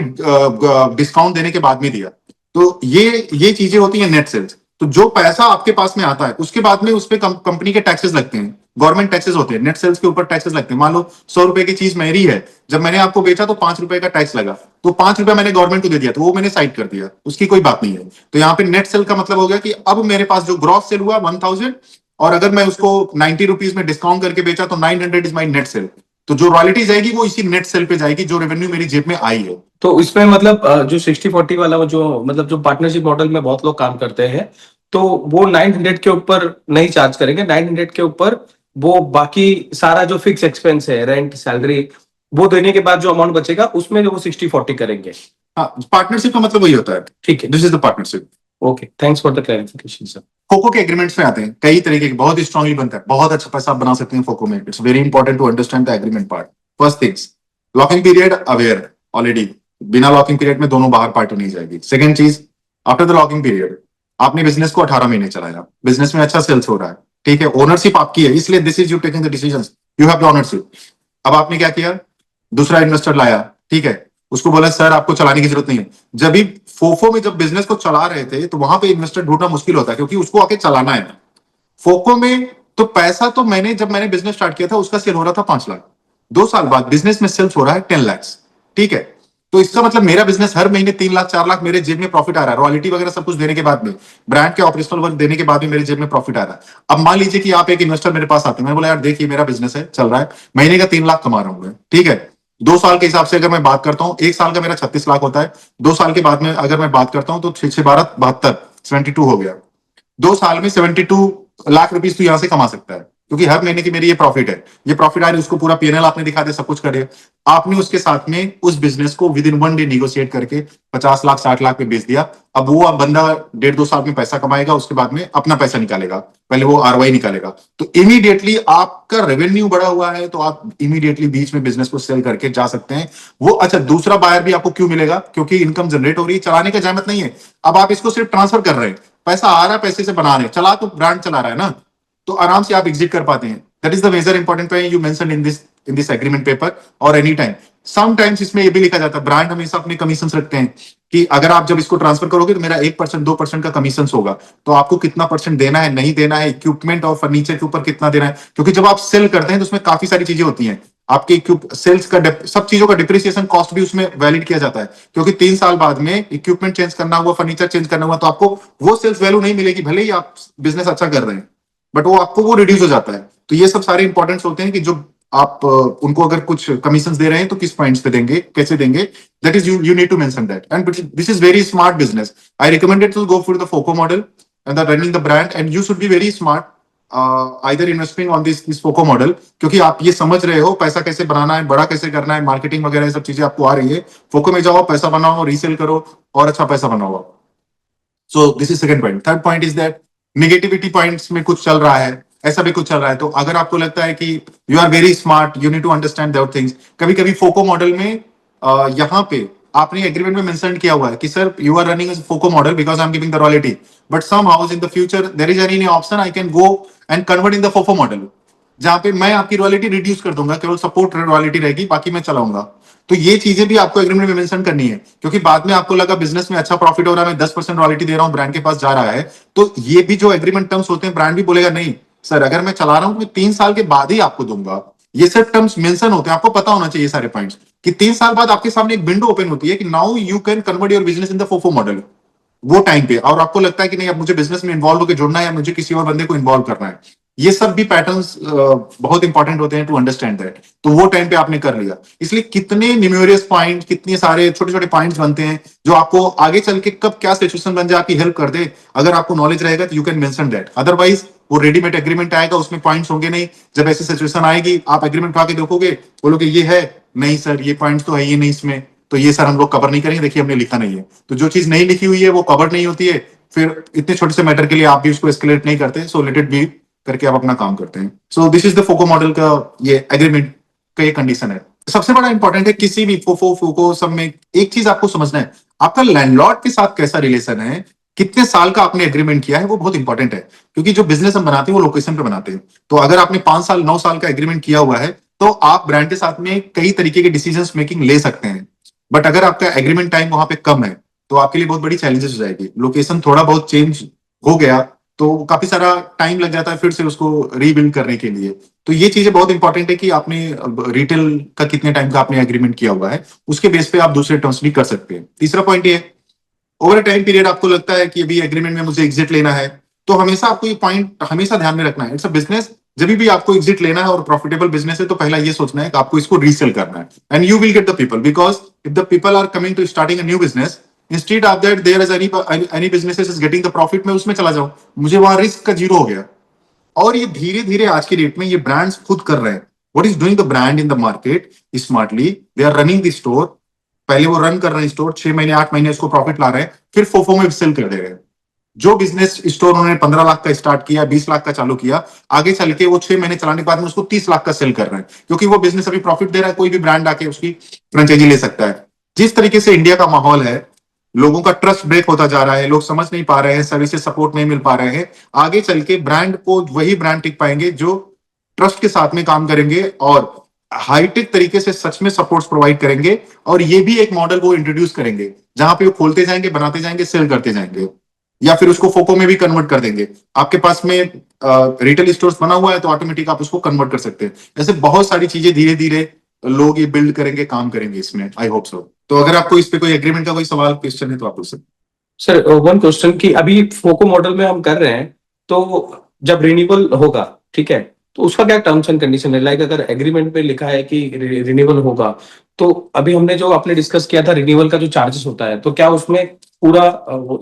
डिस्काउंट देने के बाद में दिया। तो ये चीजें होती हैं नेट सेल्स। तो जो पैसा आपके पास में आता है उसके बाद में उस पर कंपनी के टैक्सेस लगते हैं, गवर्नमेंट टैक्सेस होते हैं, नेट सेल्स के ऊपर टैक्सेस लगते हैं। मान लो 100 रुपए की चीज मेरी है, जब मैंने आपको बेचा तो 5 रुपए का टैक्स लगा, तो 5 रुपए मैंने गवर्नमेंट को दे दिया, तो वो मैंने साइड कर दिया, उसकी कोई बात नहीं है। तो यहाँ पे नेट सेल का मतलब हो गया कि अब मेरे पास जो ग्रॉस सेल हुआ 1,000, और अगर मैं उसको 90 रुपीज में डिस्काउंट करके बेचा तो 900 इज माई नेट सेल। तो जो रॉयल्टी जाएगी वो इसी नेट सेल पे जाएगी, जो रेवेन्यू मेरी जेब में आई है। तो इसमें मतलब जो 60-40 वाला वो जो मतलब जो पार्टनरशिप मॉडल में बहुत लोग काम करते हैं, तो वो 900 के ऊपर नहीं चार्ज करेंगे, 900 के ऊपर वो बाकी सारा जो फिक्स एक्सपेंस है, रेंट, सैलरी, वो देने के बाद जो अमाउंट बचेगा उसमें वो 60-40 करेंगे। हाँ, पार्टनरशिप का मतलब वही होता है, ठीक है, this is the partnership. Okay, thanks for the clarification sir. FOCO के एग्रीमेंट्स में आते हैं कई तरीके के, बहुत स्ट्रांगली बनता है, बहुत अच्छा पैसा आप बना सकते हैं फोको में। It's very important to understand the agreement part. First things, locking period aware already, बिना लॉकिंग पीरियड में दोनों बाहर पार्टी नहीं जाएगी। सेकंड चीज, आफ्टर द लॉकिंग पीरियड आपने बिजनेस को 18 महीने चलाया, बिजनेस में अच्छा सेल्स हो रहा है, ठीक है, ओनरशिप आपकी है, इसलिए this is you taking the decisions, you have the ownership. अब आपने क्या किया, दूसरा इन्वेस्टर लाया, ठीक है, उसको बोला सर आपको चलाने की जरूरत नहीं है। जब भी फोफो में जब बिजनेस को चला रहे थे तो वहां पे इन्वेस्टर ढूंढना मुश्किल होता है, क्योंकि उसको आके चलाना है। फोको में तो पैसा तो जब मैंने बिजनेस स्टार्ट किया था उसका सेल हो रहा था 5 लाख, 2 साल बाद बिजनेस में सेल्स हो रहा है 10 लाख, ठीक है। तो इसका मतलब मेरा बिजनेस हर महीने 3 लाख 4 लाख मेरे जेब में प्रॉफिट आ रहा है, रॉयल्टी वगैरह सब कुछ देने के बाद में, ब्रांड के ऑपरेशनल वर्क देने के बाद भी मेरे जेब में प्रॉफिट आ रहा है। अब मान लीजिए कि आप एक इन्वेस्टर मेरे पास आते हैं, मैं बोला यार देखिए मेरा बिजनेस है, चल रहा है, महीने का 3 लाख कमा रहा हूं मैं, ठीक है। 2 साल के हिसाब से अगर मैं बात करता हूँ, 1 साल का मेरा 36 लाख होता है, 2 साल के बाद में अगर मैं बात करता हूँ तो 6 6 12 72 72 हो गया। 2 साल में 72 लाख रुपीज तो यहां से कमा सकता है, क्योंकि हर महीने की मेरी ये प्रॉफिट है, ये प्रॉफिट आ रही है, उसको पूरा पीएनएल आपने दिखा दिया, सब कुछ करे। आपने उसके साथ में उस बिजनेस को विद इन 1 डे निगोशिएट करके 50 लाख 60 लाख में बेच दिया। अब वो आप बंदा 1.5 2 साल में पैसा कमाएगा, उसके बाद में अपना पैसा निकालेगा, पहले वो आरओआई निकालेगा, तो इमीडिएटली आपका रेवेन्यू बढ़ा हुआ है, तो आप इमीडिएटली बीच में बिजनेस को सेल करके जा सकते हैं। वो अच्छा, दूसरा बायर भी आपको क्यों मिलेगा, क्योंकि इनकम जनरेट हो रही है, चलाने का जहमत नहीं है। अब आप इसको सिर्फ ट्रांसफर कर रहे हैं, पैसा आ रहा है, पैसे से बना रहे हैं, चला तो ब्रांड चला रहा है ना, तो आराम से आप एग्जिट कर पाते हैं। That is the major important point you mention in this agreement paper और एनी टाइम। समटाइम्स इसमें ये भी लिखा जाता है, ब्रांड हमेशा अपने कमीशन रखते हैं कि अगर आप जब इसको ट्रांसफर करोगे तो मेरा 1% 2% का कमीशन होगा, तो आपको कितना परसेंट देना है, नहीं देना है, इक्विपमेंट और फर्नीचर के ऊपर कितना देना है, क्योंकि जब आप सेल करते हैं तो उसमें काफी सारी चीजें होती हैं। आपके सेल्स का सब चीजों का डिप्रिसिएशन कॉस्ट भी उसमें वैलिड किया जाता है, क्योंकि 3 साल बाद में इक्विपमेंट चेंज करना हुआ, फर्नीचर चेंज करना हुआ, तो आपको वो सेल्स वैल्यू नहीं मिलेगी, भले ही आप बिजनेस अच्छा कर रहे हैं, बट वो आपको वो रिड्यूस हो जाता है। तो ये सब सारे इंपॉर्टेंट्स होते हैं कि जो आप उनको अगर कुछ कमीशन दे रहे हैं तो किस पॉइंट्स पे देंगे, कैसे देंगे, that is you need to mention that, and this is very smart business. I recommended to go for the FOCO model and the running the brand, and you should be very smart either investing on this FOCO model, क्योंकि आप ये समझ रहे हो पैसा कैसे बनाना है, बड़ा कैसे करना है, मार्केटिंग वगैरह ये सब चीजें आपको आ रही है। फोको में जाओ, पैसा बनाओ, रीसेल करो और अच्छा पैसा बनाओ। So this is second point. Third point is that negativity points में कुछ चल रहा है, ऐसा भी कुछ चल रहा है, तो अगर आपको लगता है कि you are very smart, you need to understand that things. कभी कभी फोको मॉडल में यहाँ पे आपने एग्रीमेंट में मेंशन किया हुआ है कि sir you are running FOCO model because I am giving the royalty, but some house in the future there is any option I can go and convert in the FOCO model, जहां पे मैं आपकी रॉयल्टी रिड्यूस कर दूंगा, केवल सपोर्ट रॉयल्टी रहेगी, बाकी मैं चलाऊंगा। तो ये चीजें भी आपको एग्रीमेंट में मेंशन करनी है, क्योंकि बाद में आपको लगा बिजनेस में अच्छा प्रॉफिट हो रहा है, मैं 10% रॉयल्टी दे रहा हूं, ब्रांड के पास जा रहा है, तो ये भी जो एग्रीमेंट टर्म्स होते हैं, ब्रांड भी बोलेगा नहीं सर, अगर मैं चला रहा हूं तो मैं 3 साल के बाद ही आपको दूंगा। ये सब टर्म्स मेंशन होते हैं, आपको पता होना चाहिए सारे पॉइंट्स, कि 3 साल बाद आपके सामने एक विंडो ओपन होती है कि now you can convert your business in the फोफो model, वो टाइम पे, और आपको लगता है कि नहीं अब मुझे बिजनेस में इन्वॉल्व होकर जुड़ना है या मुझे किसी और बंदे को इन्वॉल्व करना है। ये सब भी पैटर्न्स बहुत इंपॉर्टेंट होते हैं टू अंडरस्टैंड दैट, तो वो टाइम पे आपने कर लिया। इसलिए कितने न्यूमेरियस पॉइंट, कितने सारे छोटे छोटे पॉइंट्स बनते हैं जो आपको आगे चल के कब क्या सिचुएशन बन जाए आपकी हेल्प कर दे, अगर आपको नॉलेज रहेगा तो you can mention that. Otherwise वो रेडीमेड एग्रीमेंट आएगा, उसमें पॉइंट्स होंगे नहीं, जब ऐसी सिचुएशन आएगी आप एग्रीमेंट उठा के देखोगे, बोलोगे ये है नहीं सर, ये पॉइंट्स तो है ही नहीं इसमें, तो ये सर हम लोग कवर नहीं करेंगे, देखिए हमने लिखा नहीं है। तो जो चीज नहीं लिखी हुई है वो कवर नहीं होती है, फिर इतने छोटे से मैटर के लिए आप भी उसको एस्केलेट नहीं करते, सो लेट इट बी करके आप अपना काम करते हैं। So this is the FOCO model का ये एग्रीमेंट का ये कंडीशन है। सबसे बड़ा इंपॉर्टेंट है किसी भी फोको सब में एक चीज आपको समझना है, आपका लैंडलॉर्ड के साथ कैसा रिलेशन है, कितने साल का आपने एग्रीमेंट किया है, वो बहुत इंपॉर्टेंट है, क्योंकि जो बिजनेस हम बनाते हैं वो लोकेशन पे बनाते हैं। तो अगर आपने 5 साल 9 साल का एग्रीमेंट किया हुआ है तो आप ब्रांड के साथ में कई तरीके के डिसीजन मेकिंग ले सकते हैं, बट अगर आपका एग्रीमेंट टाइम वहां पे कम है तो आपके लिए बहुत बड़ी चैलेंजेस हो जाएगी। लोकेशन थोड़ा बहुत चेंज हो गया तो काफी सारा टाइम लग जाता है फिर से उसको रीबिल्ड करने के लिए। तो ये चीजें बहुत इंपॉर्टेंट है कि आपने रिटेल का कितने टाइम का आपने एग्रीमेंट किया हुआ है, उसके बेस पे आप दूसरे टर्म्स भी कर सकते हैं। तीसरा पॉइंट ये, ओवर टाइम पीरियड आपको लगता है कि अभी एग्रीमेंट में मुझे एग्जिट लेना है, तो हमेशा आपको ये पॉइंट हमेशा ध्यान में रखना है, इट्स अ बिजनेस। जब भी आपको एग्जिट लेना है और प्रॉफिटेबल बिजनेस है तो पहला ये सोचना है कि आपको इसको रीसेल करना है, and you will get the people, because if the people are coming to starting a new business, instead of that there is any business is getting the profit, मैं उसमें चला जाऊं, मुझे वहां रिस्क का जीरो हो गया। और ये धीरे धीरे आज की डेट में ये ब्रांड्स खुद कर रहे हैं। What is doing the brand in the market smartly, they are running the store, पहले वो रन कर रहे हैं स्टोर 6 महीने 8 महीने उसको प्रॉफिट ला रहे हैं, फिर फोफो में सेल कर दे रहे हैं। जो बिजनेस स्टोर उन्होंने 15 लाख का स्टार्ट किया, 20 लाख का चालू किया, आगे चल के वो 6 महीने चलाने के बाद में उसको 30 लाख का सेल कर रहे हैं, क्योंकि वो बिजनेस अभी प्रॉफिट दे रहा है, कोई भी ब्रांड आके उसकी फ्रेंचाइजी ले सकता है। जिस तरीके से इंडिया का माहौल है, लोगों का ट्रस्ट ब्रेक होता जा रहा है, लोग समझ नहीं पा रहे हैं, सर्विसेज सपोर्ट नहीं मिल पा रहे हैं, आगे चल के ब्रांड को वही ब्रांड टिक पाएंगे जो ट्रस्ट के साथ में काम करेंगे और हाईटेक तरीके से सच में सपोर्ट्स प्रोवाइड करेंगे। और ये भी एक मॉडल वो इंट्रोड्यूस करेंगे जहां पे वो खोलते जाएंगे, बनाते जाएंगे, सेल करते जाएंगे, या फिर उसको फोको में भी कन्वर्ट कर देंगे। आपके पास में रिटेल स्टोर्स बना हुआ है तो ऑटोमेटिक आप उसको कन्वर्ट कर सकते हैं। ऐसे बहुत सारी चीजें धीरे धीरे लोग ये बिल्ड करेंगे, काम करेंगे इसमें। I hope so. तो अगर आपको इस पे कोई एग्रीमेंट का कोई सवाल क्वेश्चन है तो आप पूछ सकते सर वन क्वेश्चन कि अभी फोको मॉडल में हम कर रहे हैं, तो जब रिन्यूअल होगा, ठीक है, तो उसका क्या टर्म्स एंड कंडीशन है? लाइक अगर एग्रीमेंट में लिखा है कि रिन्यूअल होगा, तो अभी हमने जो आपने डिस्कस किया था रिन्यूअल का जो चार्जेस होता है, तो क्या उसमें पूरा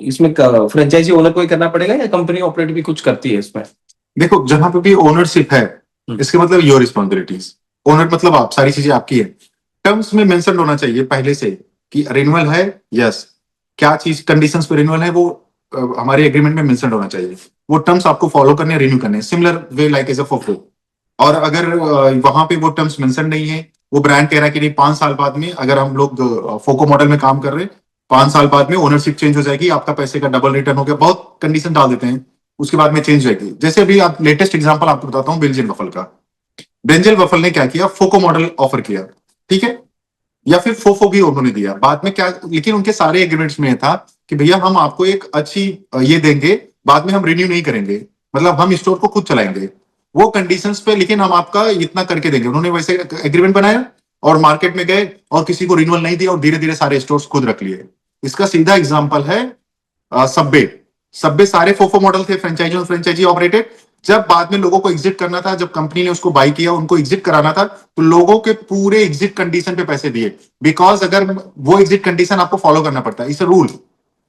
इसमें फ्रेंचाइजी ओनर को ही करना पड़ेगा या कंपनी ऑपरेट भी कुछ करती है इसमें? हैं। देखो, जहां पे भी ओनरशिप है, इसके मतलब योर रिस्पॉन्सिबिलिटीज। ओनर मतलब आप, सारी चीजें आपकी है। टर्म्स में मेंशन होना चाहिए पहले से कि रिन्यूअल है, यस, क्या चीज कंडीशंस पे रिन्यूअल है, वो हमारे एग्रीमेंट में मेंशन होना चाहिए। वो टर्म्स आपको फॉलो करने, रिन्यू करने, similar way like as a FOCO. और अगर वहां पे वो टर्म्स मेंशन नहीं है, वो ब्रांड कह रहा है कि नहीं 5 साल बाद में, अगर हम लोग फोको मॉडल में काम कर रहे हैं, 5 साल बाद में ओनरशिप चेंज हो जाएगी, आपका पैसे का डबल रिटर्न हो गया, बहुत कंडीशन डाल देते हैं, उसके बाद में चेंज होगी। जैसे अभी आप लेटेस्ट एग्जांपल आपको बताता हूँ बेल्जियन वफल का। बेंजल वफल ने क्या किया, फोको मॉडल ऑफर किया, ठीक है, या फिर फोफो भी उन्होंने दिया बाद में क्या, लेकिन उनके सारे एग्रीमेंट्स में था कि भैया हम आपको एक अच्छी ये देंगे, बाद में हम रिन्यू नहीं करेंगे, मतलब हम स्टोर को खुद चलाएंगे वो कंडीशंस पे, लेकिन हम आपका इतना करके देंगे। उन्होंने वैसे एग्रीमेंट बनाया और मार्केट में गए और किसी को रिन्यूअल नहीं दिया और धीरे धीरे सारे स्टोर्स खुद रख लिए। इसका सीधा एग्जाम्पल है सबवे। सबवे सारे फोफो मॉडल थे, फ्रेंचाइजी ऑपरेटेड। जब बाद में लोगों को एग्जिट करना था, जब कंपनी ने उसको बाई किया, उनको एग्जिट कराना था, तो लोगों के पूरे एग्जिट कंडीशन पे पैसे दिए, बिकॉज अगर वो एग्जिट कंडीशन आपको फॉलो करना पड़ता है, इस रूल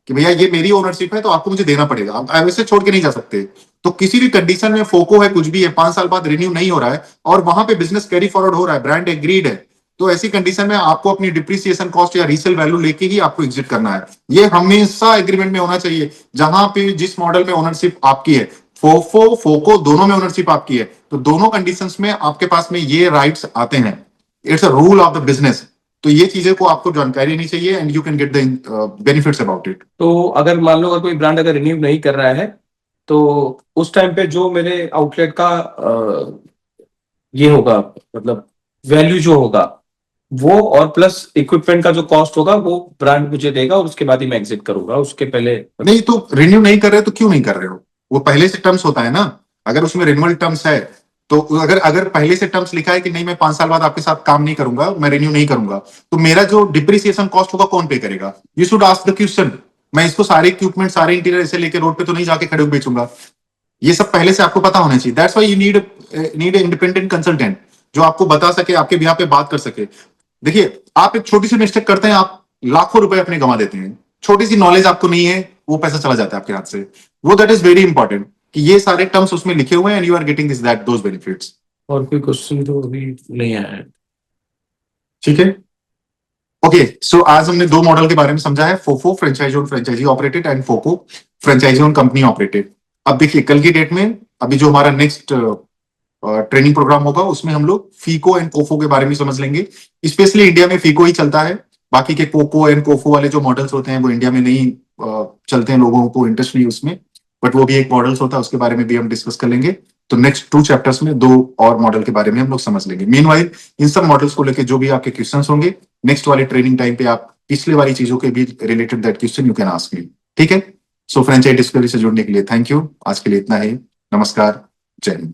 कि भैया ये मेरी ओनरशिप है तो आपको मुझे देना पड़ेगा, आप ऐसे छोड़ के नहीं जा सकते। तो किसी भी कंडीशन में फोको है, कुछ भी है, 5 साल बाद रिन्यू नहीं हो रहा है और वहां पे बिजनेस कैरी फॉरवर्ड हो रहा है, ब्रांड एग्रीड है, तो ऐसी कंडीशन में आपको अपनी डिप्रिसिएशन कॉस्ट या रीसेल वैल्यू लेके ही आपको एग्जिट करना है। ये हमेशा एग्रीमेंट में होना चाहिए। जहां पे जिस मॉडल में ओनरशिप आपकी है, फोफो फोको दोनों में ओनरशिप आपकी है, तो दोनों कंडीशंस में आपके पास में ये राइट्स आते हैं। It's a rule of the business. तो ये चीजें को आपको जानकारी नहीं चाहिए and you can get the benefits about it. तो अगर मान लो अगर कोई ब्रांड अगर रिन्यू नहीं कर रहा है, तो उस टाइम पे जो मेरे आउटलेट का ये होगा, मतलब वैल्यू जो होगा वो, और प्लस इक्विपमेंट का जो कॉस्ट होगा वो ब्रांड मुझे देगा और उसके बाद ही मैं एग्जिट करूंगा, उसके पहले? नहीं, तो रिन्यू नहीं कर रहे तो क्यों नहीं कर रहे हो? वो पहले से टर्म्स होता है ना। अगर उसमें रिन्यूअल टर्म्स है, तो अगर अगर पहले से टर्म्स लिखा है कि नहीं मैं 5 साल बाद आपके साथ काम नहीं करूंगा, मैं रिन्यू नहीं करूंगा, तो मेरा जो डिप्रिसिएशन कॉस्ट होगा कौन पे करेगा? You should ask the question. मैं इसको सारे इक्विपमेंट, सारे इंटीरियर ऐसे लेके रोड पे तो नहीं जाके खड़े होकर बेचूंगा। ये सब पहले से आपको पता होना चाहिए। That's why you need independent consultant जो आपको बता सके, आपके बिहाफ पे बात कर सके। देखिए, आप एक छोटी सी मिस्टेक करते हैं, आप लाखों रुपए अपने गंवा देते हैं। छोटी सी नॉलेज आपको नहीं है, वो पैसा चला जाता है आपके हाथ से। वो दैट इज वेरी इंपॉर्टेंट कि ये सारे टर्म्स उसमें लिखे हुए हैं and you are getting this that those benefits. और कोई क्वेश्चन तो अभी नहीं आया है। ठीक है, ओके। सो आज हमने 2 मॉडल के बारे में समझा है, FOFO franchise owned franchise operated and FOCO franchise owned company operated. अब देखिए, कल की डेट में अभी जो हमारा नेक्स्ट ट्रेनिंग प्रोग्राम होगा, उसमें हम लोग फीको एंड कोफो के बारे में समझ लेंगे। स्पेशली इंडिया में फीको ही चलता है, बाकी के कोको एंड कोफो वाले जो मॉडल्स होते हैं वो इंडिया में नहीं चलते हैं, लोगों को इंटरेस्ट नहीं उसमें, बट वो भी एक मॉडल्स होता है, उसके बारे में भी हम डिस्कस कर लेंगे। तो नेक्स्ट 2 चैप्टर्स में 2 और मॉडल के बारे में हम लोग समझ लेंगे। मीनवाइल इन सब मॉडल्स को लेकर जो भी आपके क्वेश्चंस होंगे, नेक्स्ट वाली ट्रेनिंग टाइम पे आप पिछले वाली चीजों के भी related that question you can ask me. ठीक है, सो फ्रेंचाइजी डिस्कवरी से जुड़ने के लिए थैंक यू। आज के लिए इतना ही, नमस्कार, जय हिंद।